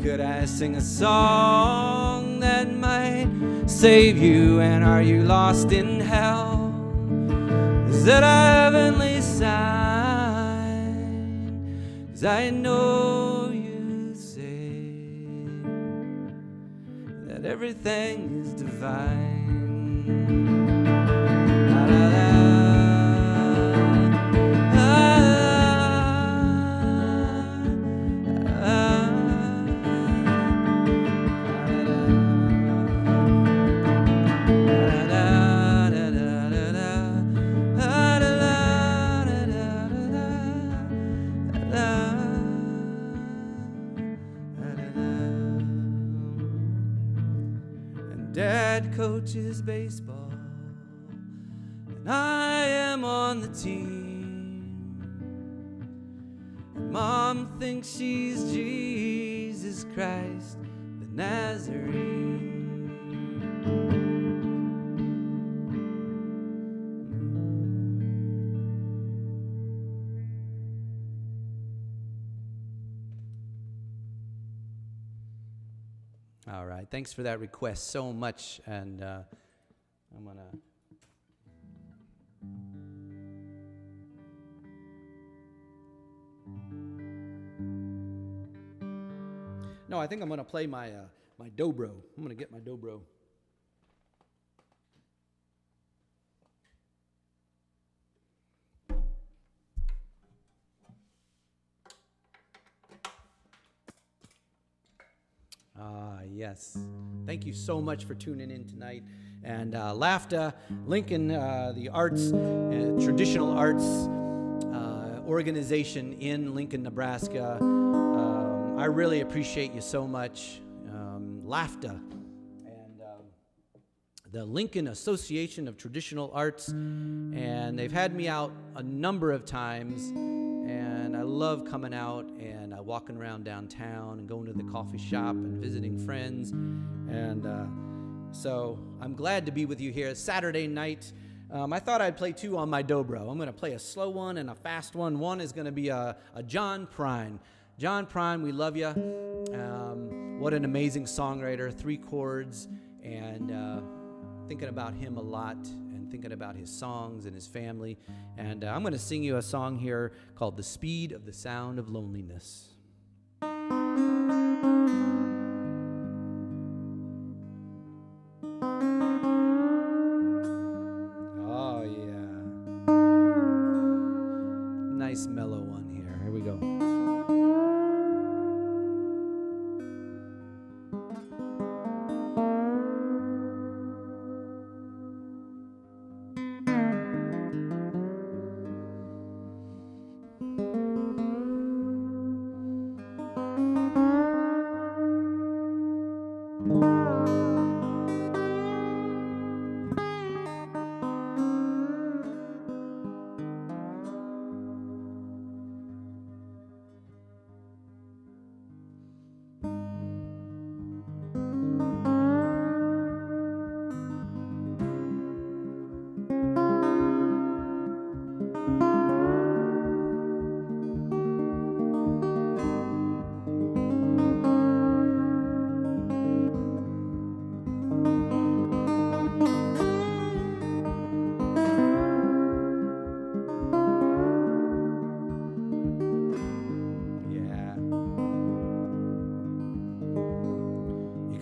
Could I sing a song that might save you? And are you lost in hell? Is that a heavenly sign? 'Cause I know you say that everything is divine. La, la, la. Dad coaches baseball, and I am on the team. And Mom thinks she's Jesus Christ, the Nazarene. All right, thanks for that request so much, and I'm gonna I think I'm gonna play my my dobro. I'm gonna get my dobro. Yes. Thank you so much for tuning in tonight. And LAFTA, Lincoln, the arts, traditional arts organization in Lincoln, Nebraska. I really appreciate you so much. LAFTA and the Lincoln Association of Traditional Arts. And they've had me out a number of times. And I love coming out and walking around downtown and going to the coffee shop and visiting friends. And so I'm glad to be with you here Saturday night. I thought I'd play two on my dobro. I'm going to play a slow one and a fast one. One is going to be a John Prine. John Prine, we love you. What an amazing songwriter, 3 chords, and thinking about him a lot. Thinking about his songs and his family. And I'm going to sing you a song here called The Speed of the Sound of Loneliness. Oh, yeah. Nice mellow one here. Here we go.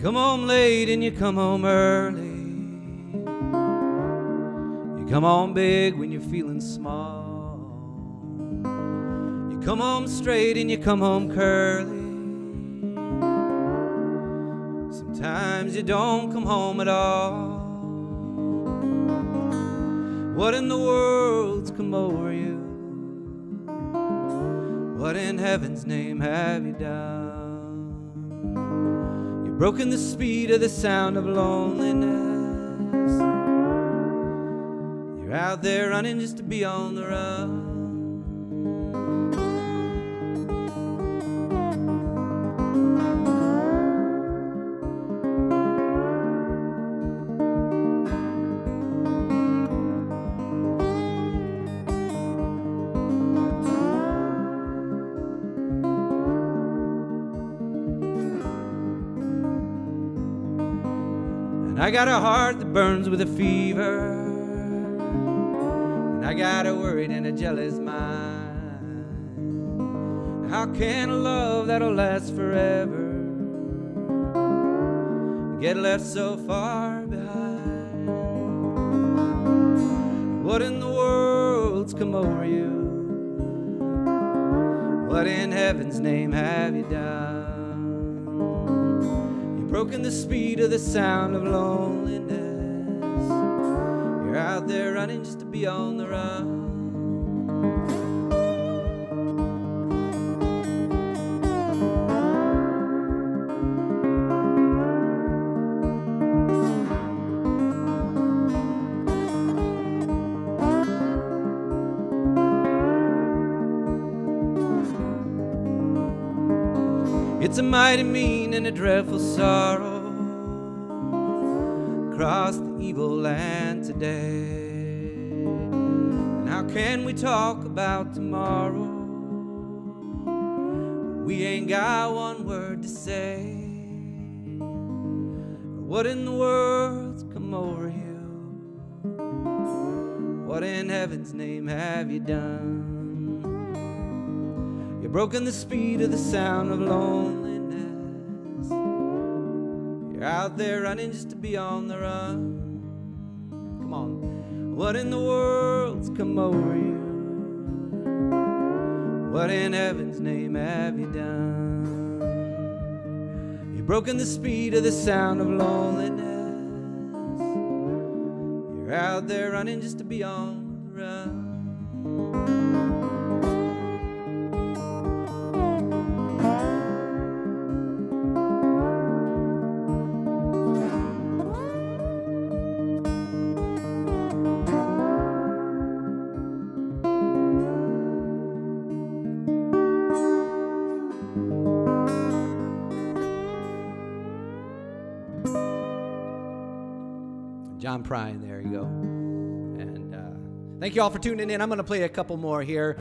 Come home late and you come home early. You come home big when you're feeling small. You come home straight and you come home curly. Sometimes you don't come home at all. What in the world's come over you? What in heaven's name have you done? Broken the speed of the sound of loneliness. You're out there running just to be on the run. I got a heart that burns with a fever, and I got a worried and a jealous mind. How can a love that'll last forever get left so far behind? What in the world's come over you? What in heaven's name have you done? You've broken the speed of the sound of loneliness. You're out there running just to be on the run. It's a mighty mean and a dreadful sorrow across the evil land today. And how can we talk about tomorrow? We ain't got one word to say. What in the world's come over you? What in heaven's name have you done? You've broken the speed of the sound of loneliness. You're out there running just to be on the run. Come on. What in the world's come over you? What in heaven's name have you done? You've broken the speed of the sound of loneliness. You're out there running just to be on the run. John Prine, there you go. And thank you all for tuning in. I'm going to play a couple more here.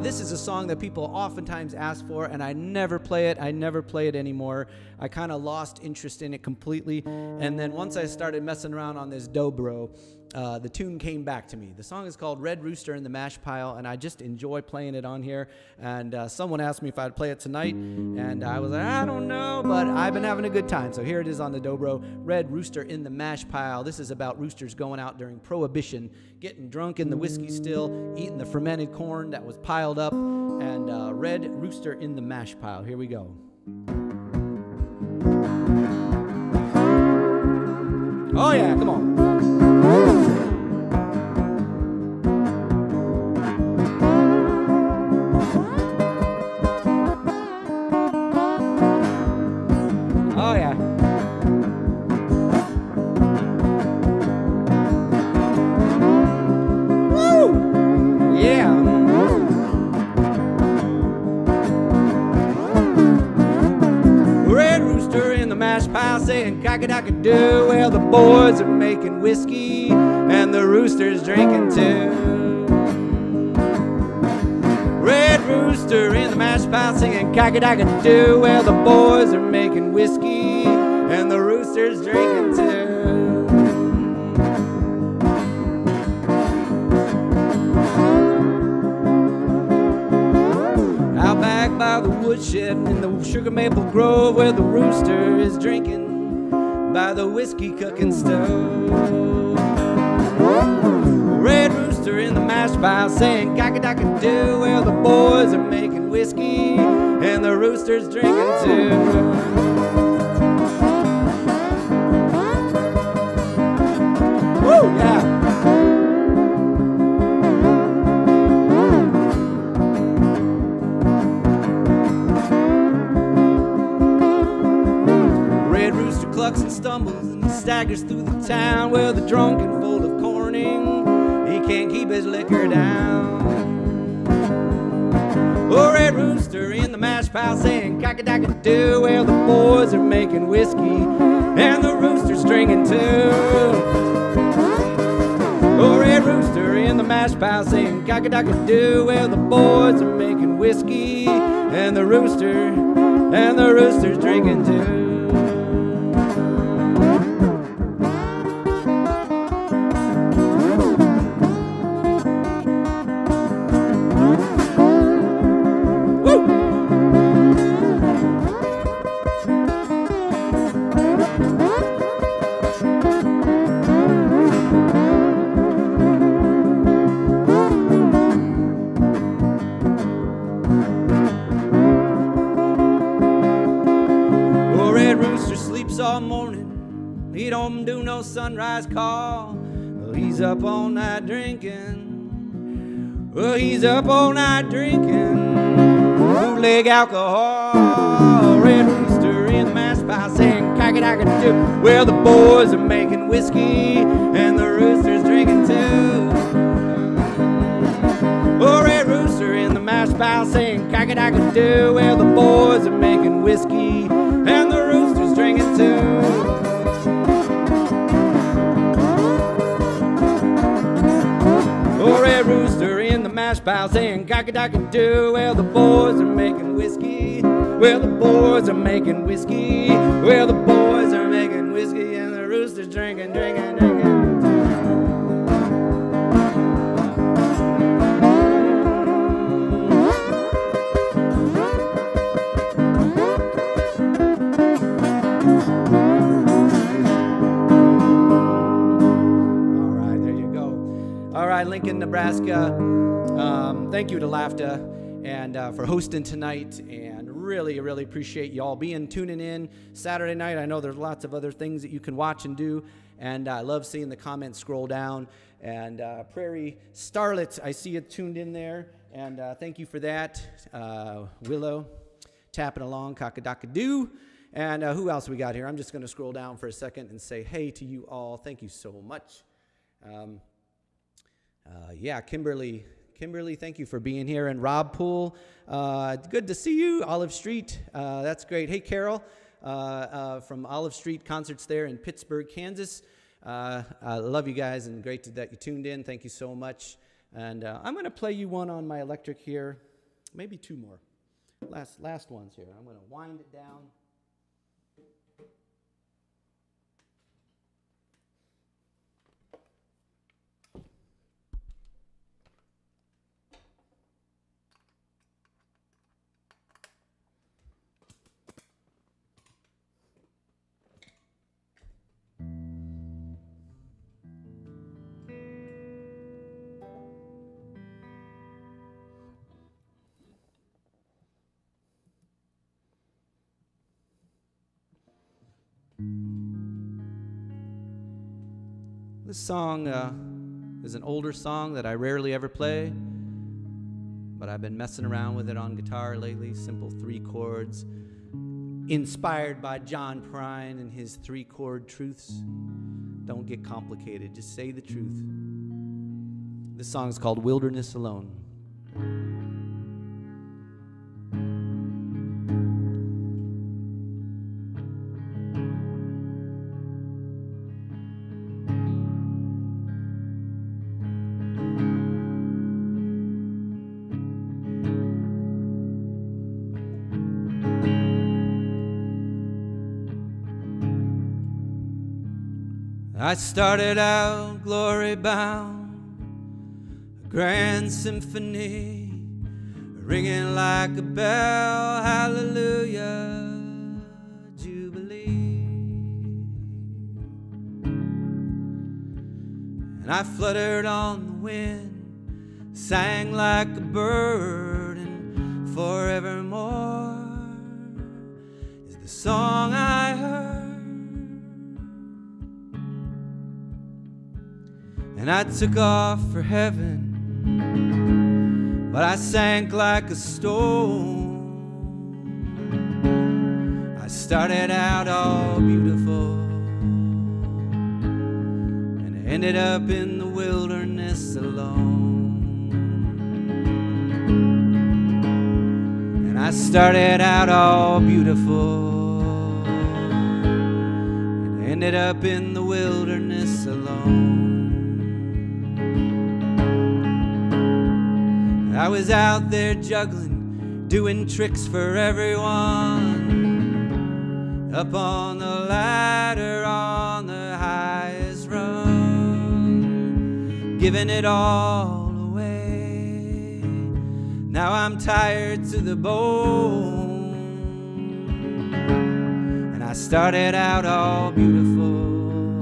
This is a song that people oftentimes ask for, and I never play it. I never play it anymore. I kind of lost interest in it completely. And then once I started messing around on this dobro, the tune came back to me. The song is called Red Rooster in the Mash Pile, and I just enjoy playing it on here. And someone asked me if I'd play it tonight, and I was like, I don't know, but I've been having a good time. So here it is on the dobro, Red Rooster in the Mash Pile. This is about roosters going out during Prohibition, getting drunk in the whiskey still, eating the fermented corn that was piled up, and Red Rooster in the Mash Pile. Here we go. Oh yeah, come on. Oh yeah. Woo! Yeah. Red rooster in the mash pile saying cock-a-dock-a-doo. Well, the boys are making whiskey and the rooster's drinking too. Red rooster in the mash pile singing cock-a-dock-a-doo. Well, the boys are making whiskey and the rooster's drinking too. Out back by the woodshed in the sugar maple grove where the rooster is drinking by the whiskey cooking stove. Red rooster in the mash pile saying cock-a-dock-a-doo. Well, the boys are making whiskey and the rooster's drinking too. Woo, yeah. Red rooster clucks and stumbles and he staggers through the town. Well, the drunk and full of corning, he can't keep his liquor down. Oh, red rooster in the mash pile saying cock-a-dock-a-doo. Well, the boys are making whiskey and the rooster's drinking too. Oh, red rooster in the mash pile saying cock-a-dock-a-doo. Well, the boys are making whiskey and the rooster's drinking too. all morning. He don't do no sunrise call. Well, he's up all night drinking. Well, he's up all night drinking. Bootleg alcohol. Red rooster in the mash pile saying cock-a-dock-a-doo. Well, the boys are making whiskey and the rooster's drinking too. Oh, red rooster in the mash pile saying cock-a-dock-a-doo. Well, the boys are making whiskey and the rooster's drinking too. Oh, red rooster in the mash pile saying cock-a-dock-a-doo. Well, the boys are making whiskey. Well, the boys are making whiskey. Well, the boys are making whiskey and the rooster's drinking, drinking, drinking. Lincoln, Nebraska. Thank you to LAFTA and for hosting tonight, and really appreciate y'all tuning in Saturday night. I know there's lots of other things that you can watch and do, and I love seeing the comments scroll down. And Prairie Starlets, I see you tuned in there, and thank you for that. Willow, tapping along, cock-a-dock-a-doo. And who else we got here? I'm just going to scroll down for a second and say hey to you all. Thank you so much. Kimberly, thank you for being here. And Rob Poole, good to see you. Olive Street, that's great. Hey, Carol, from Olive Street Concerts there in Pittsburgh, Kansas. I love you guys, and great that you tuned in. Thank you so much. And I'm going to play you one on my electric here, maybe two more. Last ones here. I'm going to wind it down. This song is an older song that I rarely ever play, but I've been messing around with it on guitar lately. Simple 3 chords, inspired by John Prine and his 3-chord truths. Don't get complicated, just say the truth. This song is called Wilderness Alone. I started out glory-bound, a grand symphony, ringing like a bell, hallelujah, jubilee. And I fluttered on the wind, sang like a bird, and forevermore is the song I heard. And I took off for heaven, but I sank like a stone. I started out all beautiful and ended up in the wilderness alone. And I started out all beautiful and ended up in the wilderness alone. I was out there juggling, doing tricks for everyone, up on the ladder on the highest rung, giving it all away. Now I'm tired to the bone, and I started out all beautiful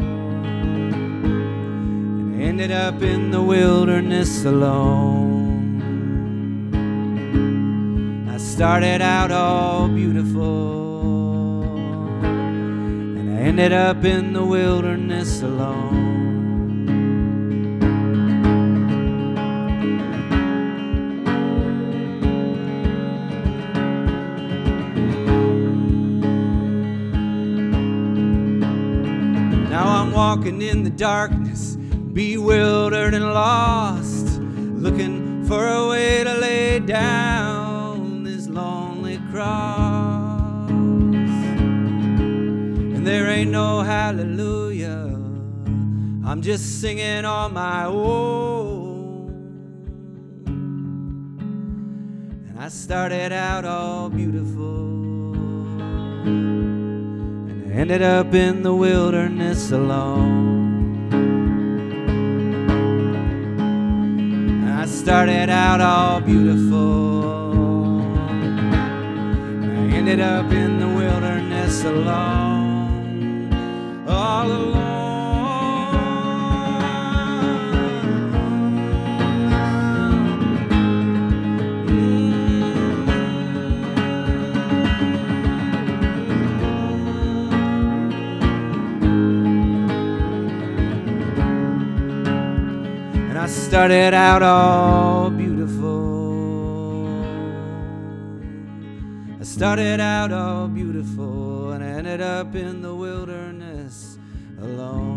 and ended up in the wilderness alone. Started out all beautiful and I ended up in the wilderness alone. Now I'm walking in the darkness, bewildered and lost, looking for a way to lay down this lonely cross. And there ain't no hallelujah, I'm just singing on my own. And I started out all beautiful, and I ended up in the wilderness alone. I started out all beautiful, I ended up in the wilderness alone, all alone. And I started out all beautiful, I started out all beautiful, and I ended up in the wilderness alone.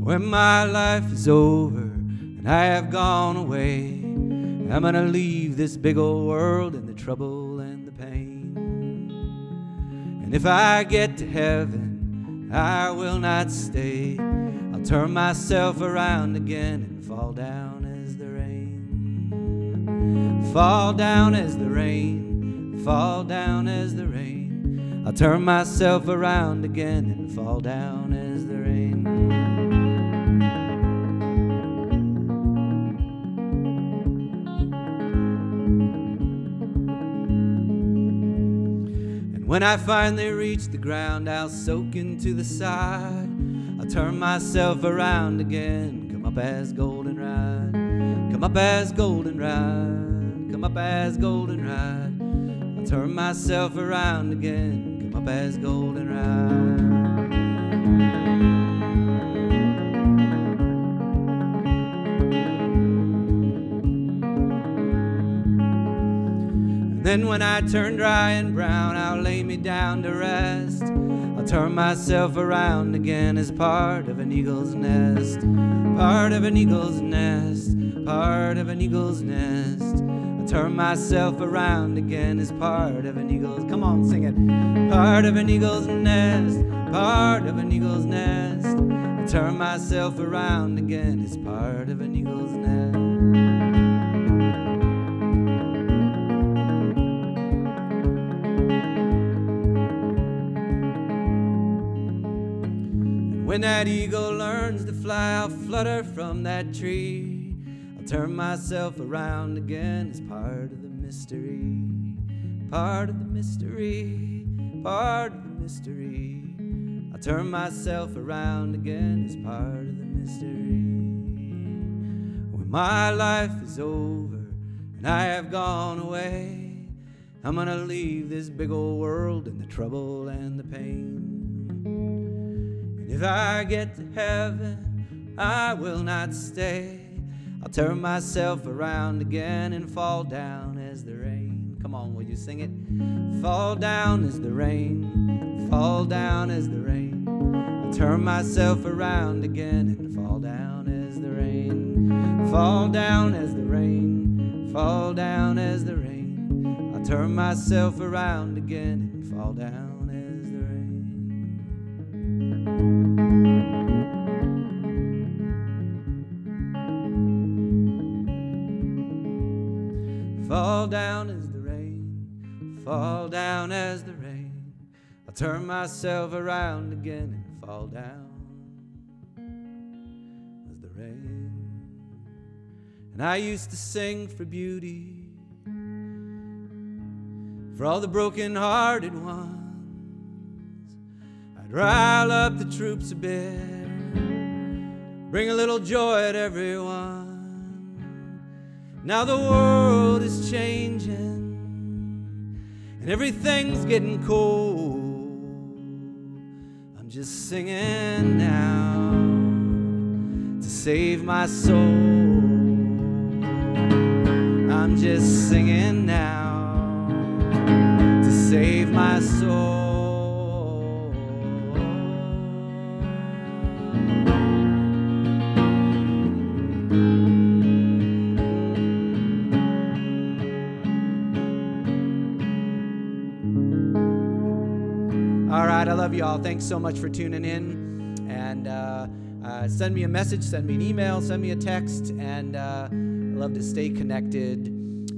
When my life is over and I have gone away, I'm gonna leave this big old world and the trouble and the pain. And if I get to heaven, I will not stay. I'll turn myself around again and fall down as the rain. Fall down as the rain, fall down as the rain. I'll turn myself around again and fall down as the rain. When I finally reach the ground, I'll soak into the side. I'll turn myself around again, come up as goldenrod, come up as goldenrod, come up as goldenrod. I'll turn myself around again, come up as goldenrod. Then when I turn dry and brown, I'll lay me down to rest. I'll turn myself around again as part of an eagle's nest, part of an eagle's nest, part of an eagle's nest. I'll turn myself around again as part of an eagle's, come on, sing it. Part of an eagle's nest, part of an eagle's nest. I'll turn myself around again as part of an eagle's nest. When that eagle learns to fly, I'll flutter from that tree. I'll turn myself around again as part of the mystery, part of the mystery, part of the mystery. I'll turn myself around again as part of the mystery. When my life is over and I have gone away, I'm gonna leave this big old world and the trouble and the pain. If I get to heaven, I will not stay. I'll turn myself around again and fall down as the rain. Come on, will you sing it? Fall down as the rain, fall down as the rain. I'll turn myself around again and fall down as the rain. Fall down as the rain, fall down as the rain. I'll turn myself around again and fall down as the rain. Fall down as the rain, fall down as the rain. I'll turn myself around again and fall down as the rain. And I used to sing for beauty, for all the broken-hearted ones. I'd rile up the troops a bit, bring a little joy to everyone. Now the world is changing and everything's getting cold. I'm just singing now to save my soul. I'm just singing now to save my soul. All right, I love you all. Thanks so much for tuning in. And send me a message, send me an email, send me a text, and I love to stay connected.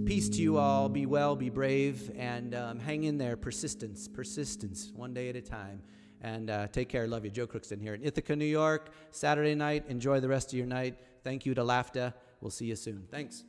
Peace to you all. Be well, be brave, and hang in there. Persistence, one day at a time. And take care. Love you. Joe Crookston here in Ithaca, New York. Saturday night. Enjoy the rest of your night. Thank you to LAFTA. We'll see you soon. Thanks.